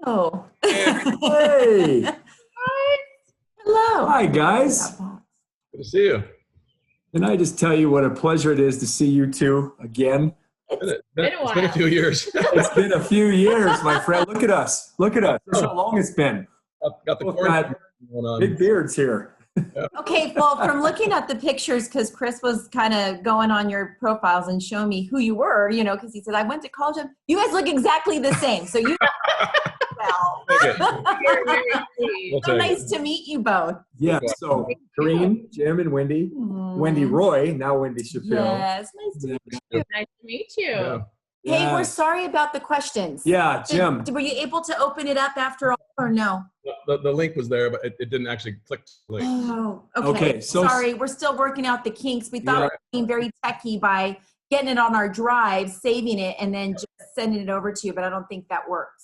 Oh. Hey. Hello. Hi, guys. Good to see you. Can I just tell you what a pleasure it is to see you two again? It's been a few years. It's been a few years, my friend. Look at us. Look at us. That's how long it's been. Got the Both cord got going on. big beards here. Okay, well, from looking at the pictures, because Chris was kind of going on your profiles and showing me who you were, you know, because he said, I went to college. And you guys look exactly the same. So you well. So nice to meet you both. Yeah, so Kareem, Jim, and Wendy. Wendy Roy, now Wendy Shapiro. Yes, nice to meet you. Nice to meet you. Yeah. Hey, we're sorry about the questions. Yeah, Jim. Were you able to open it up after all or no? The link was there, but it didn't actually click the link. Oh, Okay, so sorry. We're still working out the kinks. We thought we were being very techie by getting it on our drive, saving it, and then just sending it over to you, but I don't think that worked.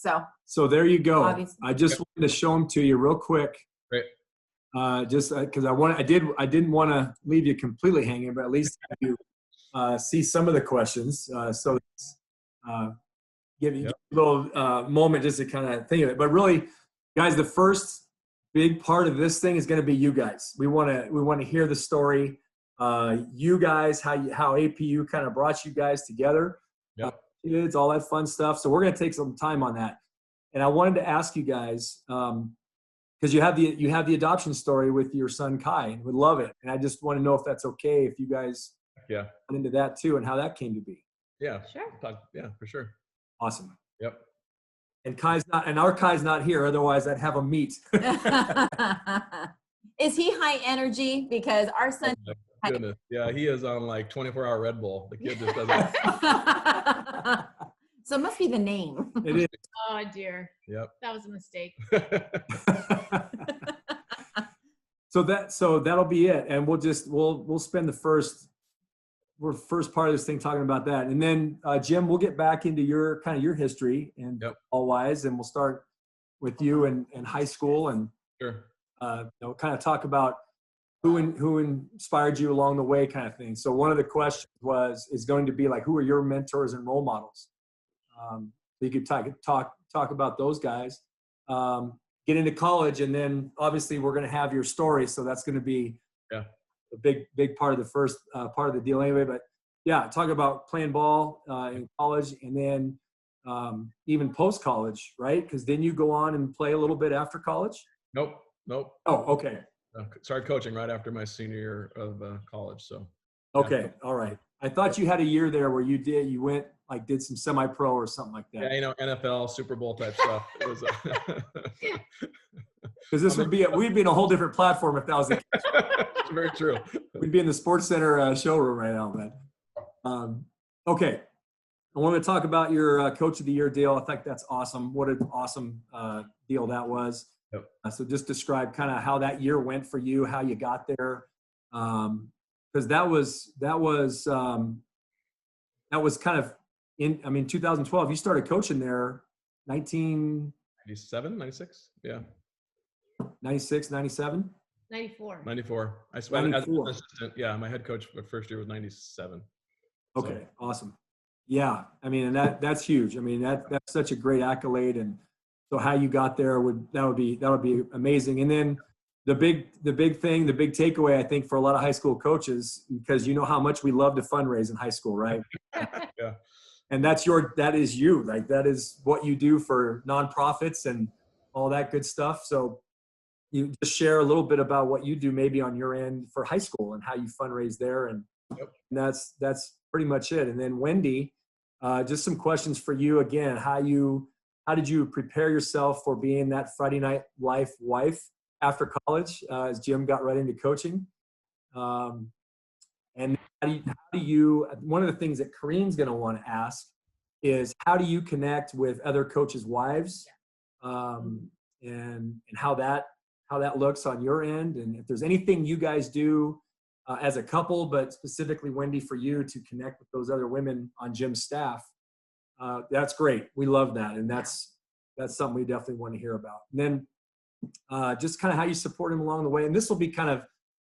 So there you go. Obviously. I just wanted to show them to you real quick. Great. Just because I didn't want to leave you completely hanging, but at least have you see some of the questions. So give you a little moment just to kind of think of it. But really, guys, the first big part of this thing is going to be you guys. We want to hear the story. You guys, how APU kind of brought you guys together. Yep. Kids, all that fun stuff. So we're going to take some time on that. And I wanted to ask you guys, because you have the adoption story with your son Kai, and would love it. And I just want to know if that's okay if you guys get into that too, and how that came to be. Yeah. Sure. Yeah, for sure. Awesome. Yep. And our Kai's not here. Otherwise, I'd have him meet. Is he high energy? Because our son. Oh my goodness. Yeah, he is on like 24-hour Red Bull. The kid just doesn't. So it must be the name. It is. Oh dear. Yep. That was a mistake. So that'll be it, and we'll spend the first part of this thing talking about that, and then Jim, we'll get back into your history and all wise, and we'll start with you in high school, and Sure. Kind of talk about who inspired you along the way, kind of thing. So one of the questions is going to be like, who are your mentors and role models? So you could talk about those guys. Get into college, and then obviously we're going to have your story, so that's going to be a big part of the first part of the deal anyway. But yeah, talk about playing ball in college, and then even post college, right? Because then you go on and play a little bit after college. Nope. Oh, okay. Started coaching right after my senior year of college. So. Okay, all right. I thought you had a year there where you went like did some semi-pro or something like that. Yeah, NFL, Super Bowl type stuff. It was. Because this we'd be in a whole different platform if that was the case. Very true. We'd be in the Sports Center showroom right now, man. Okay, I want to talk about your Coach of the Year deal. I think that's awesome. What an awesome deal that was. Yep. So just describe kind of how that year went for you, how you got there, because that was kind of in 2012. You started coaching there, 97, 96, yeah. 96, 97? 94. 94. I as an assistant. Yeah, my head coach for the first year was 97. Okay, awesome. Yeah, I mean, and that's huge. I mean, that's such a great accolade, and so how you got there would be amazing. And then the big takeaway, I think, for a lot of high school coaches, because you know how much we love to fundraise in high school, right? Yeah. And that is you, like that is what you do for nonprofits and all that good stuff. So you just share a little bit about what you do maybe on your end for high school and how you fundraise there. And, and that's pretty much it. And then Wendy, just some questions for you again. How did you prepare yourself for being that Friday Night Life wife after college, as Jim got right into coaching? And how do you, one of the things that Kareem's going to want to ask is, how do you connect with other coaches' wives, and how that looks on your end, and if there's anything you guys do as a couple, but specifically Wendy for you to connect with those other women on Jim's staff, that's great. We love that, and that's something we definitely want to hear about. And then just kind of how you support him along the way, and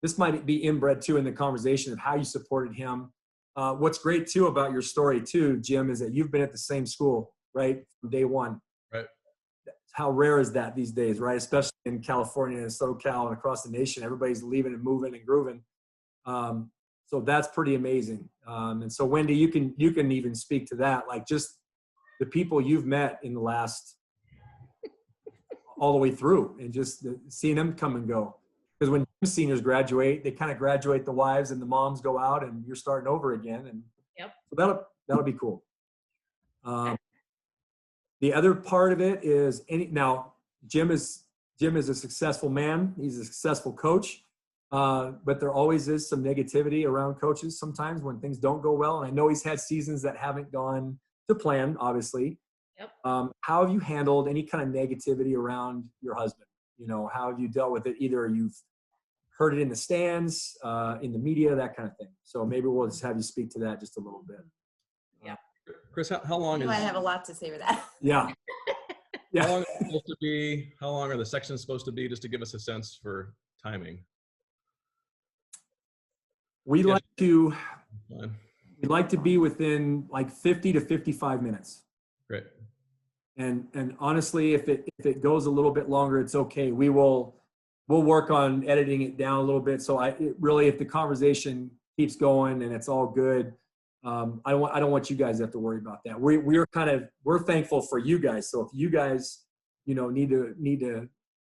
this might be inbred too in the conversation of how you supported him. What's great too about your story too, Jim, is that you've been at the same school, right, from day one. Right. how rare is that these days, right? Especially in California and SoCal and across the nation, everybody's leaving and moving and grooving. So that's pretty amazing. And so Wendy, you can even speak to that, like just the people you've met in the last all the way through, and just seeing them come and go. Because when seniors graduate, they kind of graduate, the wives and the moms go out, and you're starting over again. And Yep. so that'll be cool. The other part of it is now Jim is a successful man. He's a successful coach. But there always is some negativity around coaches sometimes when things don't go well. And I know he's had seasons that haven't gone to plan, obviously. Yep. How have you handled any kind of negativity around your husband? You know, how have you dealt with it? Either you've heard it in the stands, in the media, that kind of thing. So maybe we'll just have you speak to that just a little bit. Chris, how long You is? might have a lot to say for that. Yeah. How Yeah. long is it supposed to be? How long are the sections supposed to be? Just to give us a sense for timing. We Yeah. like to be within like 50 to 55 minutes. Great. And honestly, if it goes a little bit longer, it's okay. We'll work on editing it down a little bit. So if the conversation keeps going and it's all good, I don't want you guys to have to worry about that. We're thankful for you guys. So if you guys, need to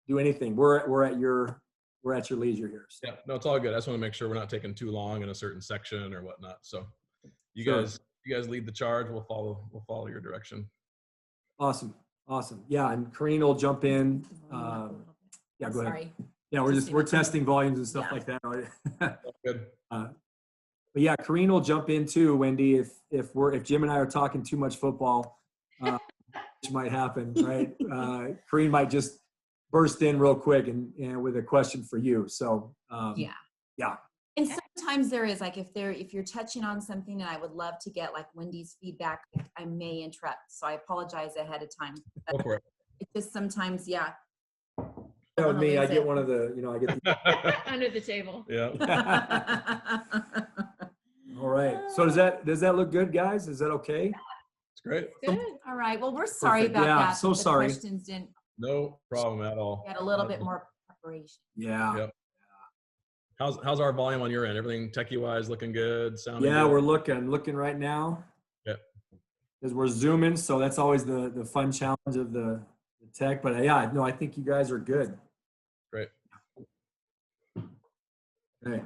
do anything, we're at your leisure here. So. Yeah, no, it's all good. I just want to make sure we're not taking too long in a certain section or whatnot. So you Sure. guys lead the charge. We'll follow your direction. Awesome. Yeah. And Corrine will jump in. Yeah, go ahead. Sorry. Yeah, we're testing volumes and stuff Yeah. like that. That's good. But yeah, Corrine will jump in too, Wendy, if Jim and I are talking too much football, which might happen, right? Corrine might just burst in real quick and with a question for you. So yeah. And sometimes there is, like, if you're touching on something and I would love to get like Wendy's feedback, I may interrupt. So I apologize ahead of time. Go for it. It's just sometimes, yeah. That with me, I get one of the, I get the, Under the table. Yeah. all right. So does that look good, guys? Is that okay? It's great. Good. All right. Well, we're sorry Perfect. about Yeah, that. so The sorry. questions didn't No problem at all. get a little bit more preparation. Yeah. Yep. How's our volume on your end? Everything techie wise looking good? Sounding Yeah, good? we're looking right now. Yep. Because we're zooming, so that's always the fun challenge of the tech. But yeah, no, I think you guys are good. Great. Okay.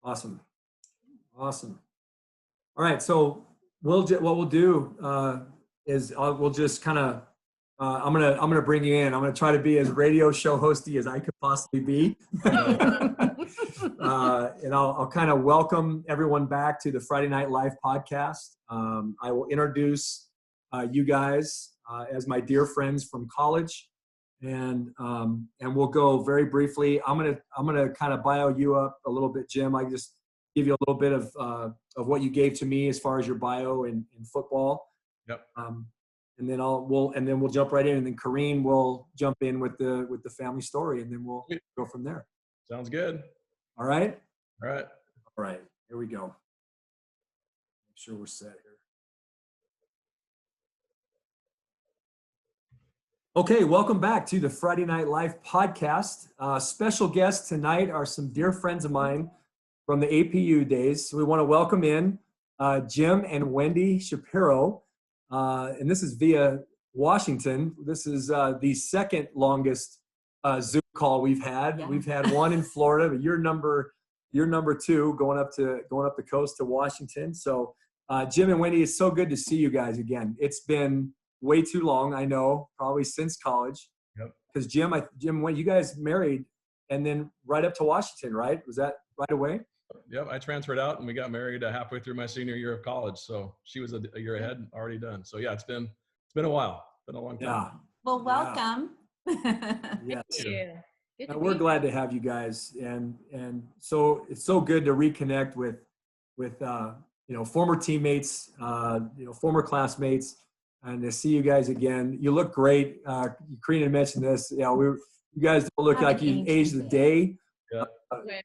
Awesome. All right, so what we'll do is we'll just kind of I'm gonna bring you in. I'm gonna try to be as radio show hosty as I could possibly be, and I'll kind of welcome everyone back to the Friday Night Live podcast. I will introduce you guys as my dear friends from college, and we'll go very briefly. I'm gonna kind of bio you up a little bit, Jim. I just give you a little bit of what you gave to me as far as your bio in football. Yep. And then we'll jump right in, and then Corrine will jump in with the family story, and then we'll go from there. Sounds good. All right. All right. All right. Here we go. Make sure we're set here. Okay, welcome back to the Friday Night Live podcast. Special guests tonight are some dear friends of mine from the APU days. So we want to welcome in Jim and Wendy Shapiro. And this is via Washington. This is the second longest Zoom call we've had. Yeah. We've had one in Florida, but you're number two going up the coast to Washington. So Jim and Wendy, it's so good to see you guys again. It's been way too long, I know, probably since college. Yep. Because Jim, when you guys married and then right up to Washington, right? Was that right away? Yep. I transferred out and we got married halfway through my senior year of college. So she was a year ahead, already done. So yeah, it's been a while. It's been a long time. Yeah. Well, welcome. Yes. Yeah. Good to We're be glad to have you guys, and so it's so good to reconnect with former teammates, former classmates, and to see you guys again. You look great. Karina mentioned this. Yeah, you guys don't look like you've aged a day. Yeah. Okay.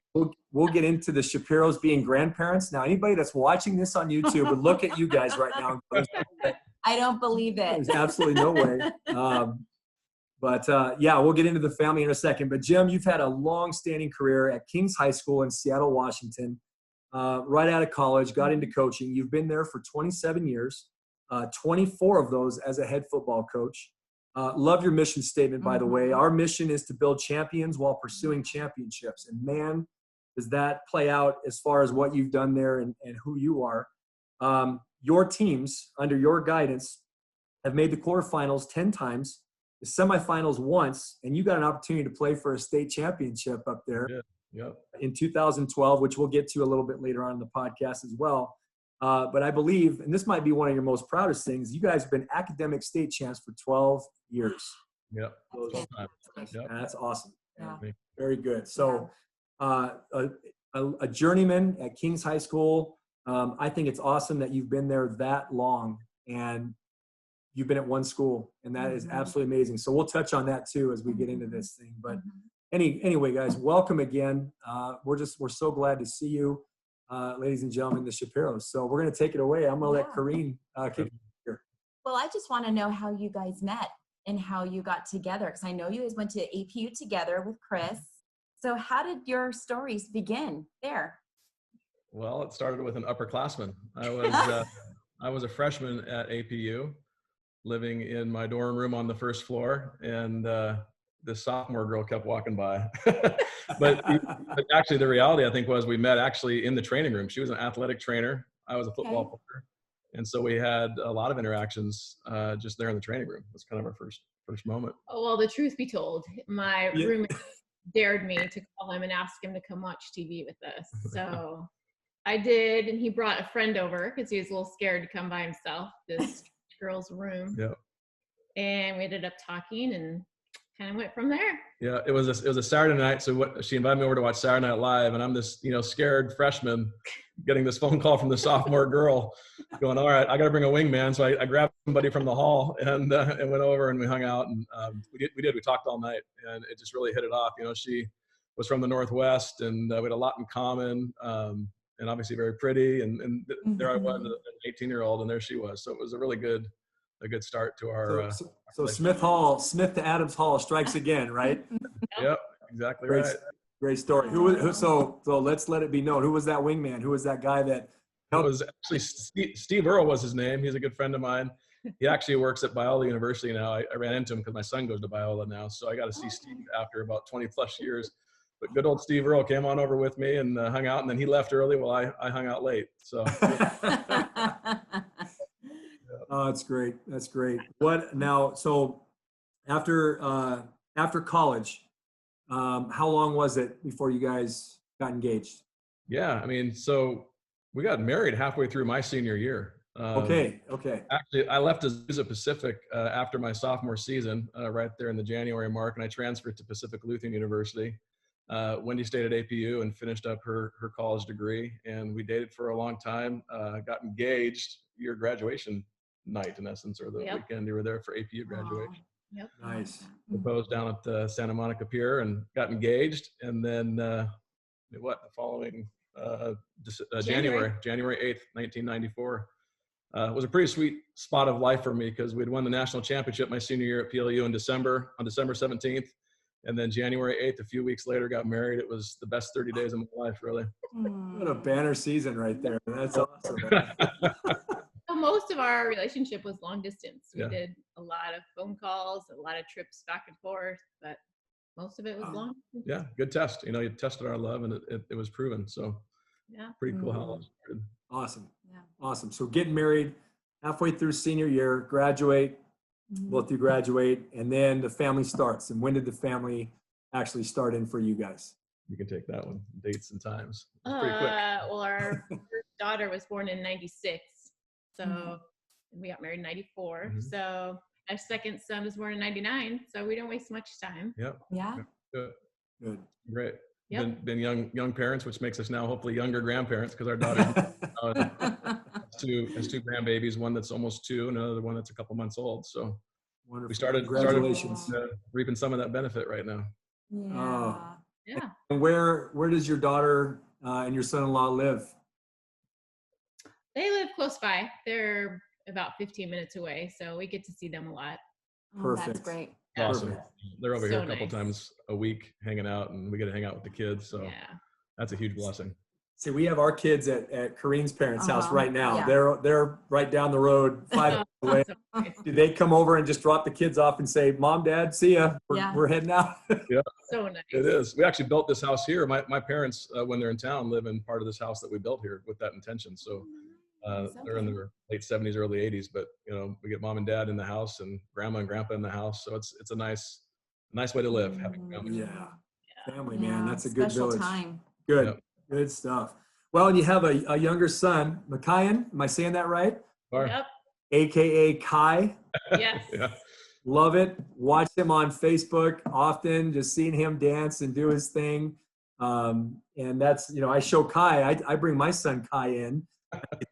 We'll get into the Shapiros being grandparents. Now, anybody that's watching this on YouTube would look at you guys right now and go, I don't believe it. there's absolutely no way. But yeah, we'll get into the family in a second. But Jim, you've had a long-standing career at King's High School in Seattle, Washington. Right out of college, got into coaching. You've been there for 27 years, 24 of those as a head football coach. Love your mission statement, by the way. Our mission is to build champions while pursuing championships. And man, does that play out as far as what you've done there and who you are. Your teams, under your guidance, have made the quarterfinals 10 times, the semifinals once, and you got an opportunity to play for a state championship up there in 2012, which we'll get to a little bit later on in the podcast as well. But I believe, and this might be one of your most proudest things, you guys have been academic state champs for 12 years. Yep. That's awesome. Yeah. Very good. So a journeyman at King's High School. I think it's awesome that you've been there that long and you've been at one school, and that is absolutely amazing. So we'll touch on that too as we get into this thing. But anyway, guys, welcome again. We're so glad to see you, ladies and gentlemen, the Shapiros. So we're going to take it away. I'm going to let Corrine kick it here. Well, I just want to know how you guys met and how you got together, because I know you guys went to APU together with Chris. So how did your stories begin there? Well, it started with an upperclassman. I was a freshman at APU, living in my dorm room on the first floor, and this sophomore girl kept walking by. but actually, the reality, I think, was we met actually in the training room. She was an athletic trainer. I was a football player. And so we had a lot of interactions just there in the training room. That's kind of our first moment. Oh, well, the truth be told, my roommate dared me to call him and ask him to come watch TV with us. So I did, and he brought a friend over because he was a little scared to come by himself, this girl's room. Yep. And we ended up talking and kind of went from there. Yeah, it was a Saturday night. So she invited me over to watch Saturday Night Live, and I'm this scared freshman getting this phone call from the sophomore girl, going, "All right, I got to bring a wingman." So I grabbed somebody from the hall and went over and we hung out, and we talked all night, and it just really hit it off. She was from the Northwest, and we had a lot in common, and obviously very pretty. And there I was, an 18-year-old, and there she was. So it was a really good start to our. So Smith to Adams Hall strikes again, right? Yep, exactly right. Great story. So let's let it be known. Who was that wingman? Who was that guy that helped? It was actually Steve Earle was his name. He's a good friend of mine. He actually works at Biola University now. I ran into him because my son goes to Biola now. So I got to see Steve after about 20 plus years. But good old Steve Earle came on over with me and hung out, and then he left early while I hung out late. So. Oh, that's great. That's great. What now? So after college, how long was it before you guys got engaged? Yeah, so we got married halfway through my senior year. Okay. Actually, I left Azusa Pacific after my sophomore season, right there in the January mark, and I transferred to Pacific Lutheran University. Wendy stayed at APU and finished up her college degree, and we dated for a long time. Got engaged your graduation night, in essence, or the weekend you were there for APU graduation. Yep. Nice. Proposed down at the Santa Monica Pier and got engaged, and then the following January 8th, 1994 was a pretty sweet spot of life for me, because we'd won the national championship my senior year at PLU on December 17th, and then January 8th, a few weeks later, got married. It was the best 30 days of my life, really. What a banner season right there. That's awesome. Most of our relationship was long distance. We did a lot of phone calls, a lot of trips back and forth, but most of it was long distance. Yeah, good test. You tested our love, and it was proven. So pretty cool how it started. Awesome. Yeah. Awesome. So getting married halfway through senior year, graduate, both you graduate, and then the family starts. And when did the family actually start in for you guys? You can take that one, dates and times. It's pretty quick. Well, our first daughter was born in 96. So we got married in 94. So our second son was born in 99. So we don't waste much time. Yep. Yeah. Good. Great. Yep. Been young parents, which makes us now hopefully younger grandparents, because our daughter has two grandbabies, one that's almost 2 and another one that's a couple months old. So wonderful. we started reaping some of that benefit right now. Yeah. And where does your daughter and your son-in-law live? They live close by. They're about 15 minutes away, so we get to see them a lot. Oh, that's Perfect. great. Awesome. Perfect. They're over here So a couple nice. times a week hanging out, and we get to hang out with the kids. So Yeah. that's a huge blessing. See, we have our kids at Kareen's parents' house right now. Yeah. They're right down the road, 5 minutes away. So nice. Do they come over and just drop the kids off and say, "Mom, Dad, see ya. We're heading out." So nice. It is. We actually built this house here. My parents, when they're in town, live in part of this house that we built here with that intention. So they're in their late 70s, early 80s. But we get mom and dad in the house and grandma and grandpa in the house. So it's a nice way to live. Having family. Yeah. Family, man. That's a good special village. time. Good. Yep. Good stuff. Well, and you have a younger son, Mikayan. Am I saying that right? Yep. AKA Kai. Yes. Yeah. Love it. Watch him on Facebook often, just seeing him dance and do his thing. And that's, I show Kai, I bring my son Kai in.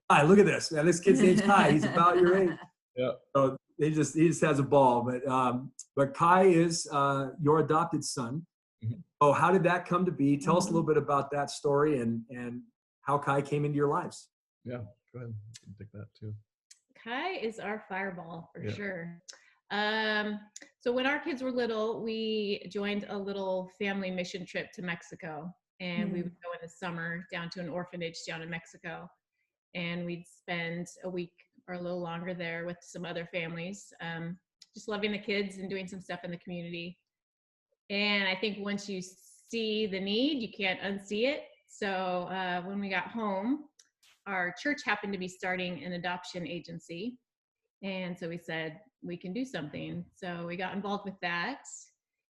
Kai, look at this, man. This kid's name's Kai. He's about your age. Yeah. So he just has a ball. But Kai is your adopted son. Mhm. Oh, how did that come to be? Tell us a little bit about that story and how Kai came into your lives. Yeah. Go ahead. Take that too. Kai is our fireball for Yeah. sure. So when our kids were little, we joined a little family mission trip to Mexico, and we would go in the summer down to an orphanage down in Mexico, and we'd spend a week or a little longer there with some other families, just loving the kids and doing some stuff in the community. And I think once you see the need, you can't unsee it. So when we got home, our church happened to be starting an adoption agency. And so we said, we can do something. So we got involved with that.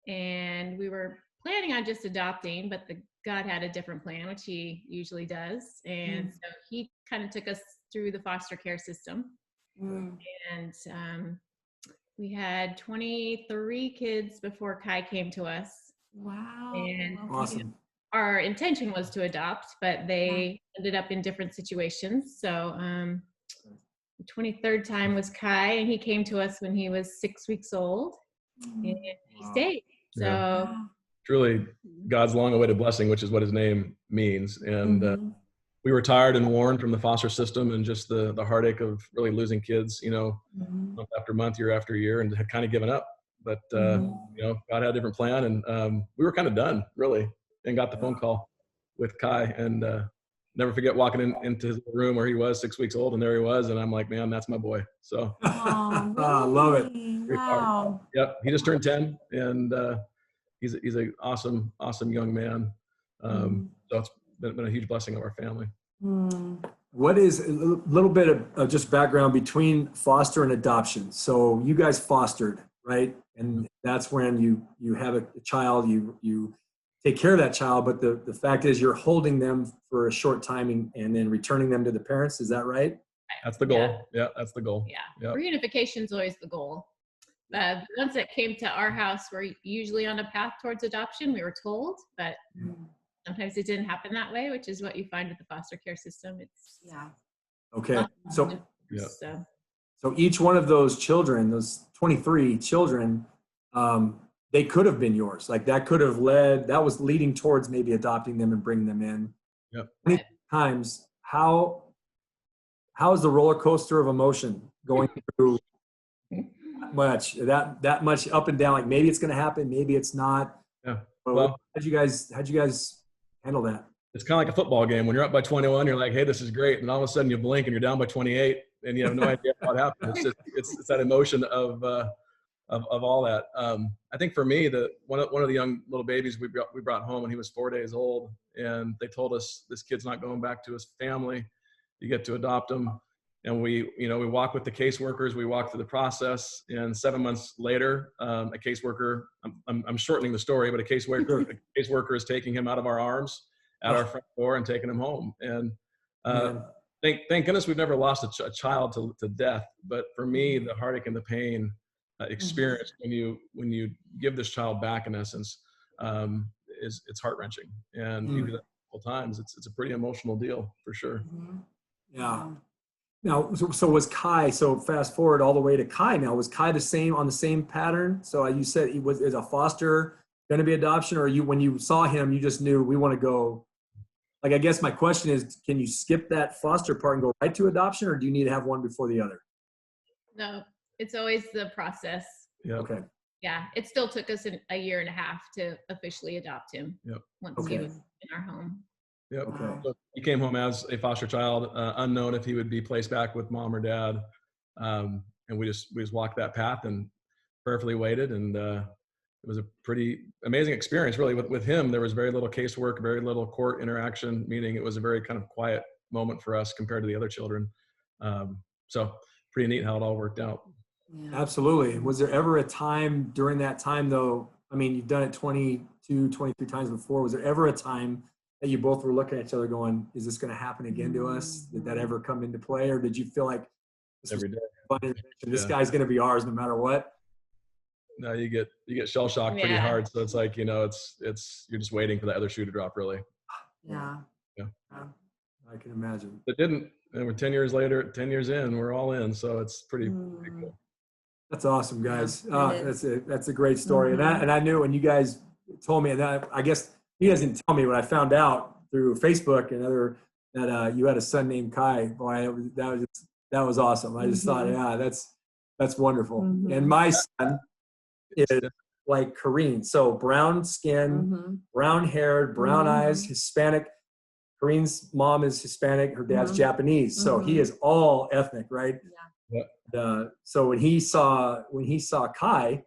And we were planning on just adopting, but God had a different plan, which he usually does. And so he kind of took us through the foster care system. And we had 23 kids before Kai came to us. Wow. And Awesome. our intention was to adopt, but they ended up in different situations. So the 23rd time was Kai, and he came to us when he was 6 weeks old, and he stayed. So Truly God's long-awaited blessing, which is what his name means. And we were tired and worn from the foster system and just the heartache of really losing kids, month after month, year after year, and had kind of given up. But God had a different plan, and we were kind of done, really, and got the phone call with Kai, and never forget walking into his room where he was 6 weeks old, and there he was, and I'm like, man, that's my boy. So I love it. Wow. Yep, he just turned 10, and he's an awesome young man. So it's been a huge blessing of our family. What is a little bit of just background between foster and adoption? So you guys fostered, right? And that's when you have a child, you take care of that child, but the fact is you're holding them for a short time and then returning them to the parents. Is that right? That's the goal. Yeah, that's the goal. Yeah. Reunification is always the goal. Once it came to our house, we're usually on a path towards adoption, we were told, but sometimes it didn't happen that way, which is what you find with the foster care system. It's okay. So so each one of those children, those 23 children, they could have been yours. Like that was leading towards maybe adopting them and bringing them in. Yep. Many times, how is the roller coaster of emotion going through that much up and down? Like maybe it's going to happen, maybe it's not. Yeah. Well, how'd you guys handle that? It's kind of like a football game. When you're up by 21, you're like, hey, this is great. And all of a sudden you blink and you're down by 28 and you have no idea what happened. It's that emotion of all that. I think for me, one of the young little babies we brought home when he was 4 days old, and they told us this kid's not going back to his family. You get to adopt him. And we walk with the caseworkers, we walk through the process, and 7 months later, a caseworker, I'm shortening the story, but a caseworker is taking him out of our arms at our front door and taking him home. And thank goodness we've never lost a child to death. But for me, the heartache and the pain experience when you give this child back, in essence, it's heart-wrenching. And you do that multiple times. It's a pretty emotional deal for sure. Yeah. Now, so was Kai, so fast forward all the way to Kai now, was Kai on the same pattern? So you said is a foster going to be adoption, or when you saw him, you just knew we want to go? Like, I guess my question is, can you skip that foster part and go right to adoption, or do you need to have one before the other? No, it's always the process. Yeah. Okay. Yeah, it still took us a year and a half to officially adopt him. Yep. Once he was in our home. Yep. Okay. So he came home as a foster child, unknown if he would be placed back with mom or dad. And we just walked that path and prayerfully waited. And it was a pretty amazing experience, really. With him, there was very little casework, very little court interaction, meaning it was a very kind of quiet moment for us compared to the other children. So pretty neat how it all worked out. Yeah. Absolutely. Was there ever a time during that time, though? I mean, you've done it 22, 23 times before. Was there ever a time that you both were looking at each other going, is this going to happen again to us? Did that ever come into play? Or did you feel like this Every day. was fun intervention? This Yeah. guy's going to be ours no matter what? No, you get shell shocked pretty Yeah. hard. So it's like, you're just waiting for the other shoe to drop, really. Yeah. I can imagine. It didn't. And we're 10 years later, 10 years in, we're all in. So it's pretty cool. That's awesome, guys. Yeah, it That's a great story. And I knew when you guys told me that, I guess you guys didn't tell me when I found out through Facebook and that you had a son named Kai. Boy, that was awesome. I just thought, yeah, that's wonderful. And my son is like Kareen. So brown skin, brown haired, brown eyes, Hispanic. Kareen's mom is Hispanic. Her dad's Japanese. So he is all ethnic, right? Yeah. So when he saw Kai,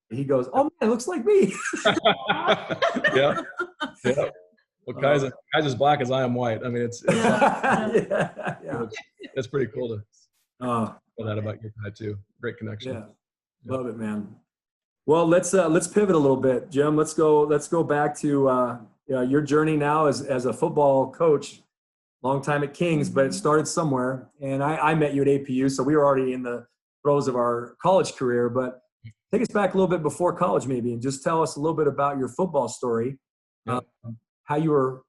he goes, "Oh man, it looks like me." Yeah. Yeah. Well, Kai's as black as I am white. I mean, it's pretty cool to know that about your Kai too. Great connection. Yeah. Love it, man. Well, let's pivot a little bit, Jim. Let's go back to your journey now as a football coach. Long time at Kings, but it started somewhere. And I met you at APU, so we were already in the throes of our college career. But take us back a little bit before college, maybe, and just tell us a little bit about your football story, how you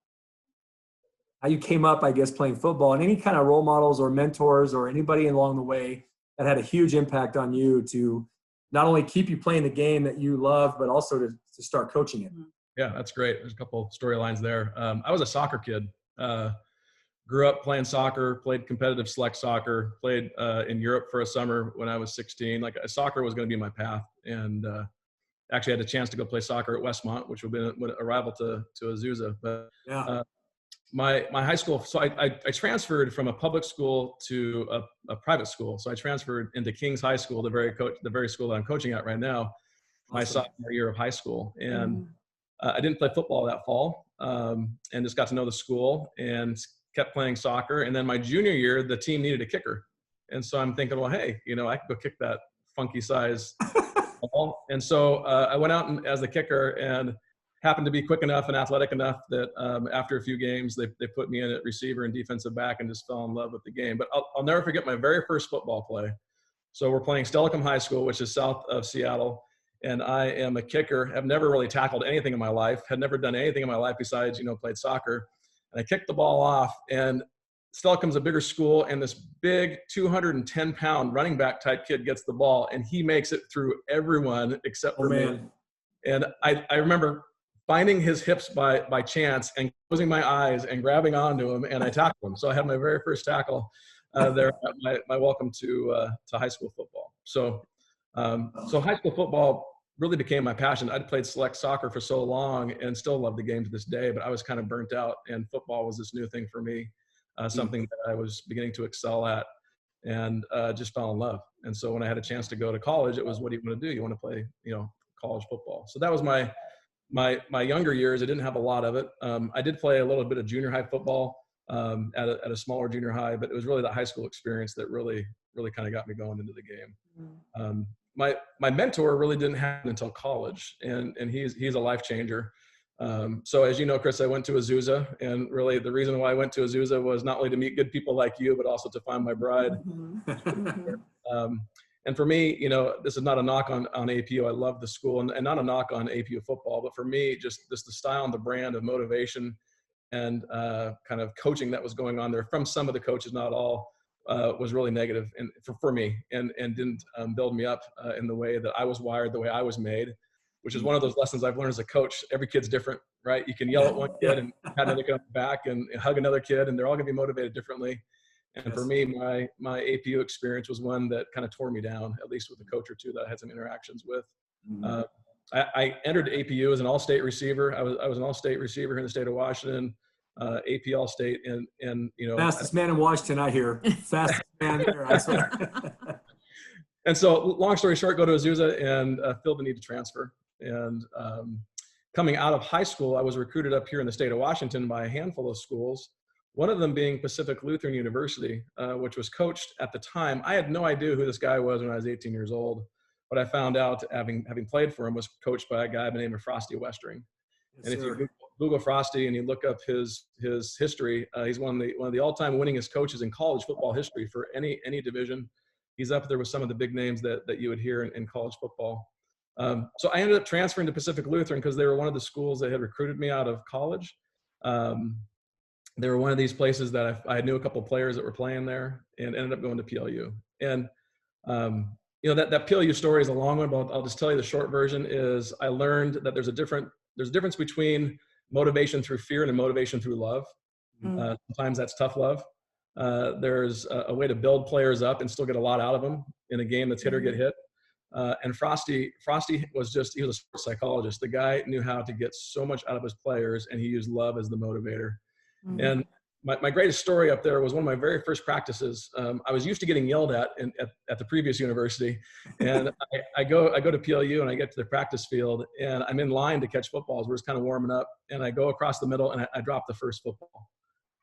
came up, I guess, playing football, and any kind of role models or mentors or anybody along the way that had a huge impact on you to not only keep you playing the game that you love, but also to start coaching it. Yeah, that's great. There's a couple storylines there. I was a soccer kid. Grew up playing soccer, played competitive select soccer, played in Europe for a summer when I was 16. Like soccer was going to be my path. And actually had a chance to go play soccer at Westmont, which would have been a rival to Azusa. But my high school, so I transferred from a public school to a private school. So I transferred into Kings High School, the very school that I'm coaching at right now, my sophomore year of high school. And I didn't play football that fall, and just got to know the school and kept playing soccer. And then my junior year, the team needed a kicker. And so I'm thinking, well, hey, I could go kick that funky size ball. And so I went out as the kicker and happened to be quick enough and athletic enough that after a few games, they put me in at receiver and defensive back and just fell in love with the game. But I'll never forget my very first football play. So we're playing Stellicum High School, which is south of Seattle. And I am a kicker. I've never really tackled anything in my life, had never done anything in my life besides, played soccer. And I kicked the ball off, and Stellicum's a bigger school, and this big 210-pound running back type kid gets the ball, and he makes it through everyone except for me. And I remember finding his hips by chance and closing my eyes and grabbing onto him, and I tackled him. So I had my very first tackle there at my welcome to high school football. So high school football really became my passion. I'd played select soccer for so long and still love the game to this day, but I was kind of burnt out, and football was this new thing for me, something that I was beginning to excel at, and just fell in love. And so when I had a chance to go to college, it was, what do you want to do? You want to play, college football. So that was my younger years. I didn't have a lot of it. I did play a little bit of junior high football at a smaller junior high, but it was really the high school experience that really kind of got me going into the game. My mentor really didn't happen until college, and he's a life changer. So as you know, Chris, I went to Azusa, and really the reason why I went to Azusa was not only to meet good people like you, but also to find my bride. And for me, this is not a knock on APU. I love the school, and not a knock on APU football, but for me, just the style and the brand of motivation and kind of coaching that was going on there from some of the coaches, not all, was really negative and for me, and didn't build me up in the way that I was wired, the way I was made, which is one of those lessons I've learned as a coach. Every kid's different, right? You can yell at one kid and pat another kid on the back and hug another kid, and they're all going to be motivated differently. And for me, my APU experience was one that kind of tore me down, at least with a coach or two that I had some interactions with. I entered APU as an all-state receiver. I was an all-state receiver here in the state of Washington, AP all-state, and fastest man in Washington, I hear. Fastest man there, I swear. And so, long story short, go to Azusa and feel the need to transfer. And coming out of high school, I was recruited up here in the state of Washington by a handful of schools. One of them being Pacific Lutheran University, which was coached at the time. I had no idea who this guy was when I was 18 years old. But I found out, having played for him, was coached by a guy by the name of Frosty Westring. Yes, and if sir. you Google Frosty and you look up his history, he's one of the all-time winningest coaches in college football history for any division. He's up there with some of the big names that you would hear in college football. So I ended up transferring to Pacific Lutheran because they were one of the schools that had recruited me out of college. They were one of these places that I knew a couple of players that were playing there, and ended up going to PLU. And that PLU story is a long one, but I'll just tell you the short version is I learned that there's a difference between motivation through fear and motivation through love. Sometimes that's tough love. There's a way to build players up and still get a lot out of them in a game that's hit or get hit. And Frosty was he was a sports psychologist. The guy knew how to get so much out of his players, and he used love as the motivator. And my greatest story up there was one of my very first practices. I was used to getting yelled at the previous university, and I go to PLU and I get to the practice field, and I'm in line to catch footballs. We're just kind of warming up, and I go across the middle and I drop the first football.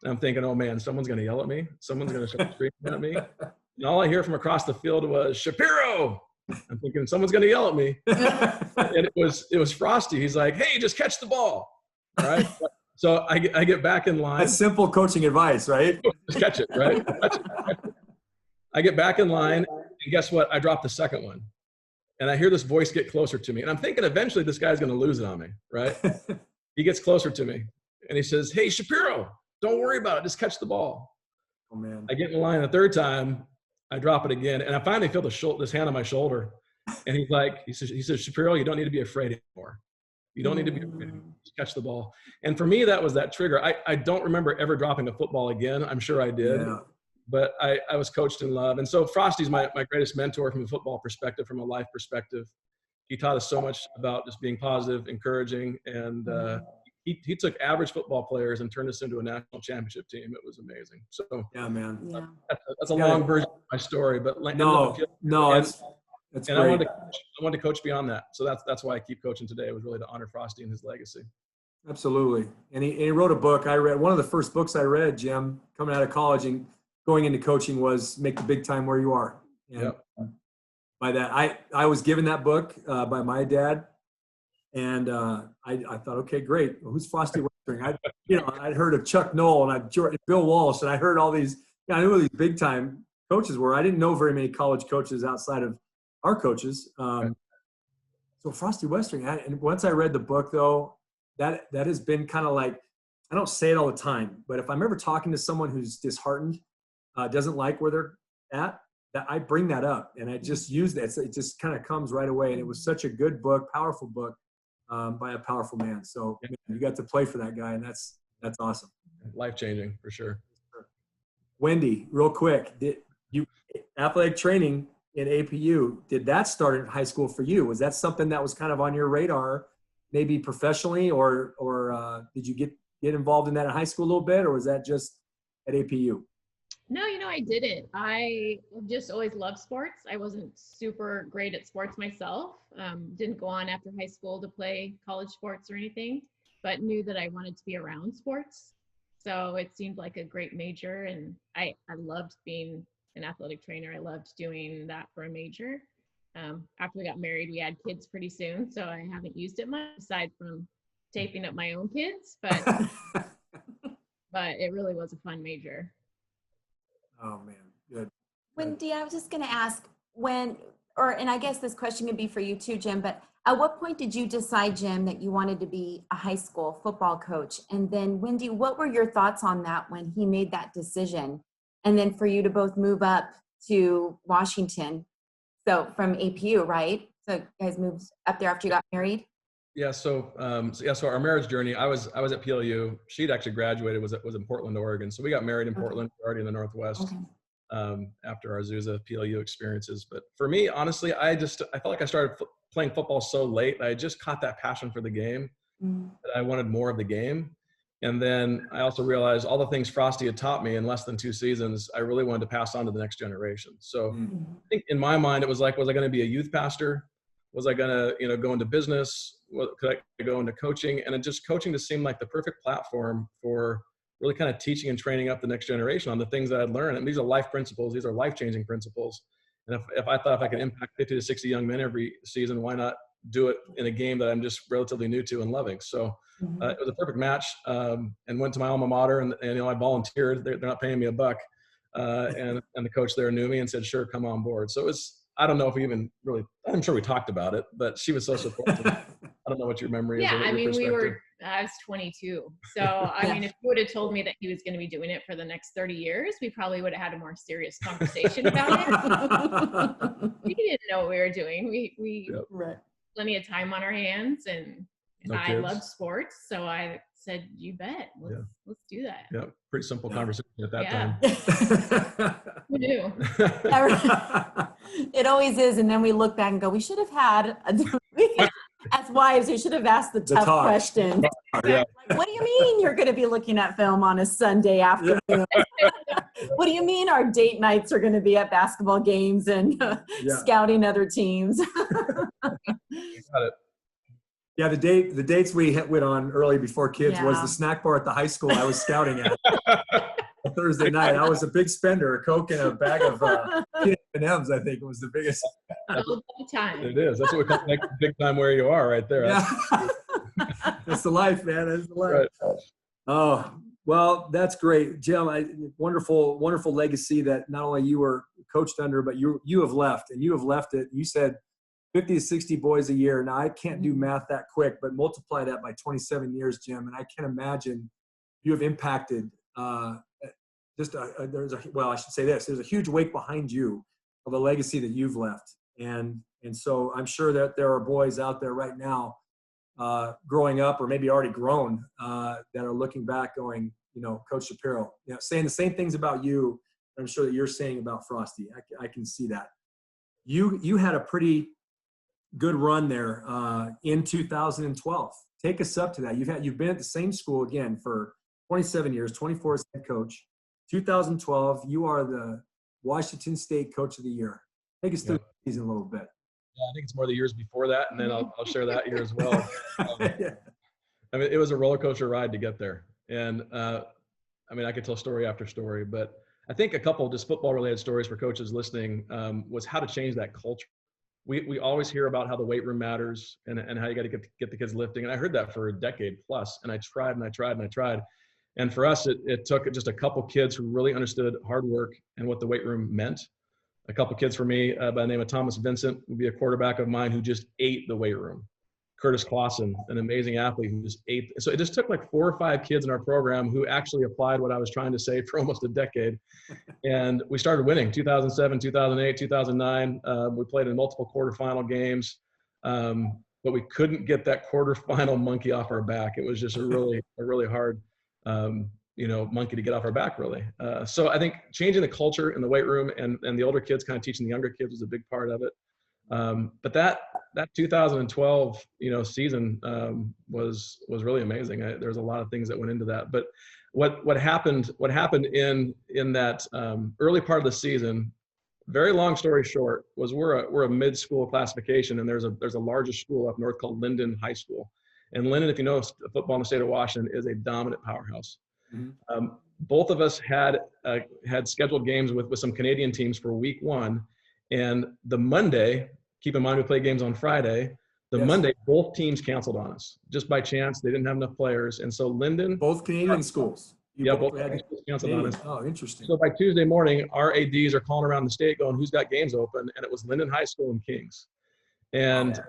And I'm thinking, oh man, someone's going to yell at me. Someone's going to start screaming at me. And all I hear from across the field was Shapiro. I'm thinking someone's going to yell at me. And it was Frosty. He's like, hey, just catch the ball. All right. So I get back in line. That's simple coaching advice, right? Just catch it, right? Catch it. I get back in line, and guess what? I dropped the second one. And I hear this voice get closer to me. And I'm thinking eventually this guy's going to lose it on me, right? He gets closer to me, and he says, hey, Shapiro, don't worry about it. Just catch the ball. Oh, man. I get in line the third time. I drop it again, and I finally feel this hand on my shoulder. And he says, Shapiro, you don't need to be afraid anymore. You don't need to be afraid anymore. Just catch the ball. And for me, that was that trigger. I don't remember ever dropping a football again. I'm sure I did. Yeah. But I was coached in love. And so Frosty's my greatest mentor from a football perspective, from a life perspective. He taught us so much about just being positive, encouraging, and he took average football players and turned us into a national championship team. It was amazing. So yeah, man. That's a long version of my story, but that's and great. I wanted to coach beyond that. So that's why I keep coaching today, was really to honor Frosty and his legacy. Absolutely. And he wrote a book. I read one of the first books I read, Jim, coming out of college and going into coaching, was Make the Big Time Where You Are. And yep. By that, I was given that book by my dad. And I thought, okay, great. Well, who's Frosty Westring? I'd heard of Chuck Noll and Bill Walsh, and I heard all these. I knew who these big time coaches were. I didn't know very many college coaches outside of our coaches. So Frosty Westring. And once I read the book, though, that has been kind of like, I don't say it all the time, but if I'm ever talking to someone who's disheartened, doesn't like where they're at, that I bring that up, and I just use that. It just kind of comes right away. And it was such a good book, powerful book. By a powerful man. So you got to play for that guy, and that's awesome. Life-changing for sure. Wendy, real quick, did you athletic training in APU, did that start in high school for you? Was that something that was kind of on your radar, maybe professionally, or did you get involved in that in high school a little bit, or was that just at APU? No, I didn't. I just always loved sports. I wasn't super great at sports myself. Didn't go on after high school to play college sports or anything, but knew that I wanted to be around sports. So it seemed like a great major, and I loved being an athletic trainer. I loved doing that for a major. After we got married, we had kids pretty soon, so I haven't used it much aside from taping up my own kids, but but it really was a fun major. Oh man, good. Wendy, I was just going to ask and I guess this question could be for you too, Jim, but at what point did you decide, Jim, that you wanted to be a high school football coach? And then Wendy, what were your thoughts on that when he made that decision? And then for you to both move up to Washington. So from APU, right? So you guys moved up there after you got married? So our marriage journey, I was at PLU. She'd actually graduated, was in Portland, Oregon. So we got married in Portland, already in the Northwest, after our Azusa PLU experiences. But for me, honestly, I felt like I started playing football so late. I just caught that passion for the game, that I wanted more of the game. And then I also realized all the things Frosty had taught me in less than 2 seasons, I really wanted to pass on to the next generation. So I think in my mind, it was like, was I going to be a youth pastor? Was I going to, go into business? Could I go into coaching? And just coaching just seemed like the perfect platform for really kind of teaching and training up the next generation on the things that I'd learned. And these are life principles. These are life-changing principles. And if I thought if I could impact 50 to 60 young men every season, why not do it in a game that I'm just relatively new to and loving? So it was a perfect match, and went to my alma mater, and I volunteered. They're not paying me a buck, and the coach there knew me and said, "Sure, come on board." So it was, I don't know if we even really, I'm sure we talked about it, but she was so supportive. I don't know what your memory is. Yeah, I mean, I was 22. So, I mean, if you would have told me that he was going to be doing it for the next 30 years, we probably would have had a more serious conversation about it. We didn't know what we were doing. We plenty of time on our hands, and I loved sports. So I said, you bet, let's do that. Yeah, pretty simple conversation at that time. Who knew? It always is. And then we look back and go, we should have had, as wives, we should have asked the tough question. Yeah. Like, what do you mean you're going to be looking at film on a Sunday afternoon? What do you mean our date nights are going to be at basketball games and scouting other teams? Got it. Yeah, the dates we went on early before kids was the snack bar at the high school I was scouting at. Thursday night, I was a big spender. A Coke and a bag of peanut M&Ms, I think, was the biggest. Time. It is. That's what we call big time where you are right there. Yeah. That's the life, man. That's the life. Right. Oh, well, that's great. Jim, wonderful legacy that not only you were coached under, but you have left, and you have left it. You said 50 to 60 boys a year. Now, I can't do math that quick, but multiply that by 27 years, Jim, and I can imagine you have impacted I should say this. There's a huge weight behind you of a legacy that you've left. And so I'm sure that there are boys out there right now growing up, or maybe already grown, that are looking back going, Coach Shapiro, saying the same things about you that I'm sure that you're saying about Frosty. I can see that. You had a pretty good run there in 2012. Take us up to that. You've been at the same school again for 27 years, 24 as head coach. 2012, you are the Washington State Coach of the Year. Take us through the season a little bit. Yeah, I think it's more the years before that, and then I'll share that year as well. I mean, it was a roller coaster ride to get there. And I could tell story after story, but I think a couple of just football-related stories for coaches listening was how to change that culture. We always hear about how the weight room matters and how you got to get the kids lifting. And I heard that for a decade plus, and I tried and I tried and I tried. And for us, it took just a couple kids who really understood hard work and what the weight room meant. A couple kids for me by the name of Thomas Vincent would be a quarterback of mine who just ate the weight room. Curtis Clausen, an amazing athlete who just ate. So it just took like 4 or 5 kids in our program who actually applied what I was trying to say for almost a decade. And we started winning 2007, 2008, 2009. We played in multiple quarterfinal games, but we couldn't get that quarterfinal monkey off our back. It was just a really hard monkey to get off our back, really. So I think changing the culture in the weight room and the older kids kind of teaching the younger kids was a big part of it. But that 2012, season was really amazing. There's a lot of things that went into that. But what happened in that early part of the season, very long story short, was we're a mid-school classification, and there's a larger school up north called Linden High School. And Linden, if you know football in the state of Washington, is a dominant powerhouse. Mm-hmm. Both of us had scheduled games with some Canadian teams for week 1. And the Monday, keep in mind we play games on Friday, Monday, both teams canceled on us. Just by chance, they didn't have enough players. And so Linden. Both Canadian schools. Both had canceled on us. Oh, interesting. So by Tuesday morning, our ADs are calling around the state going, who's got games open? And it was Linden High School and Kings. And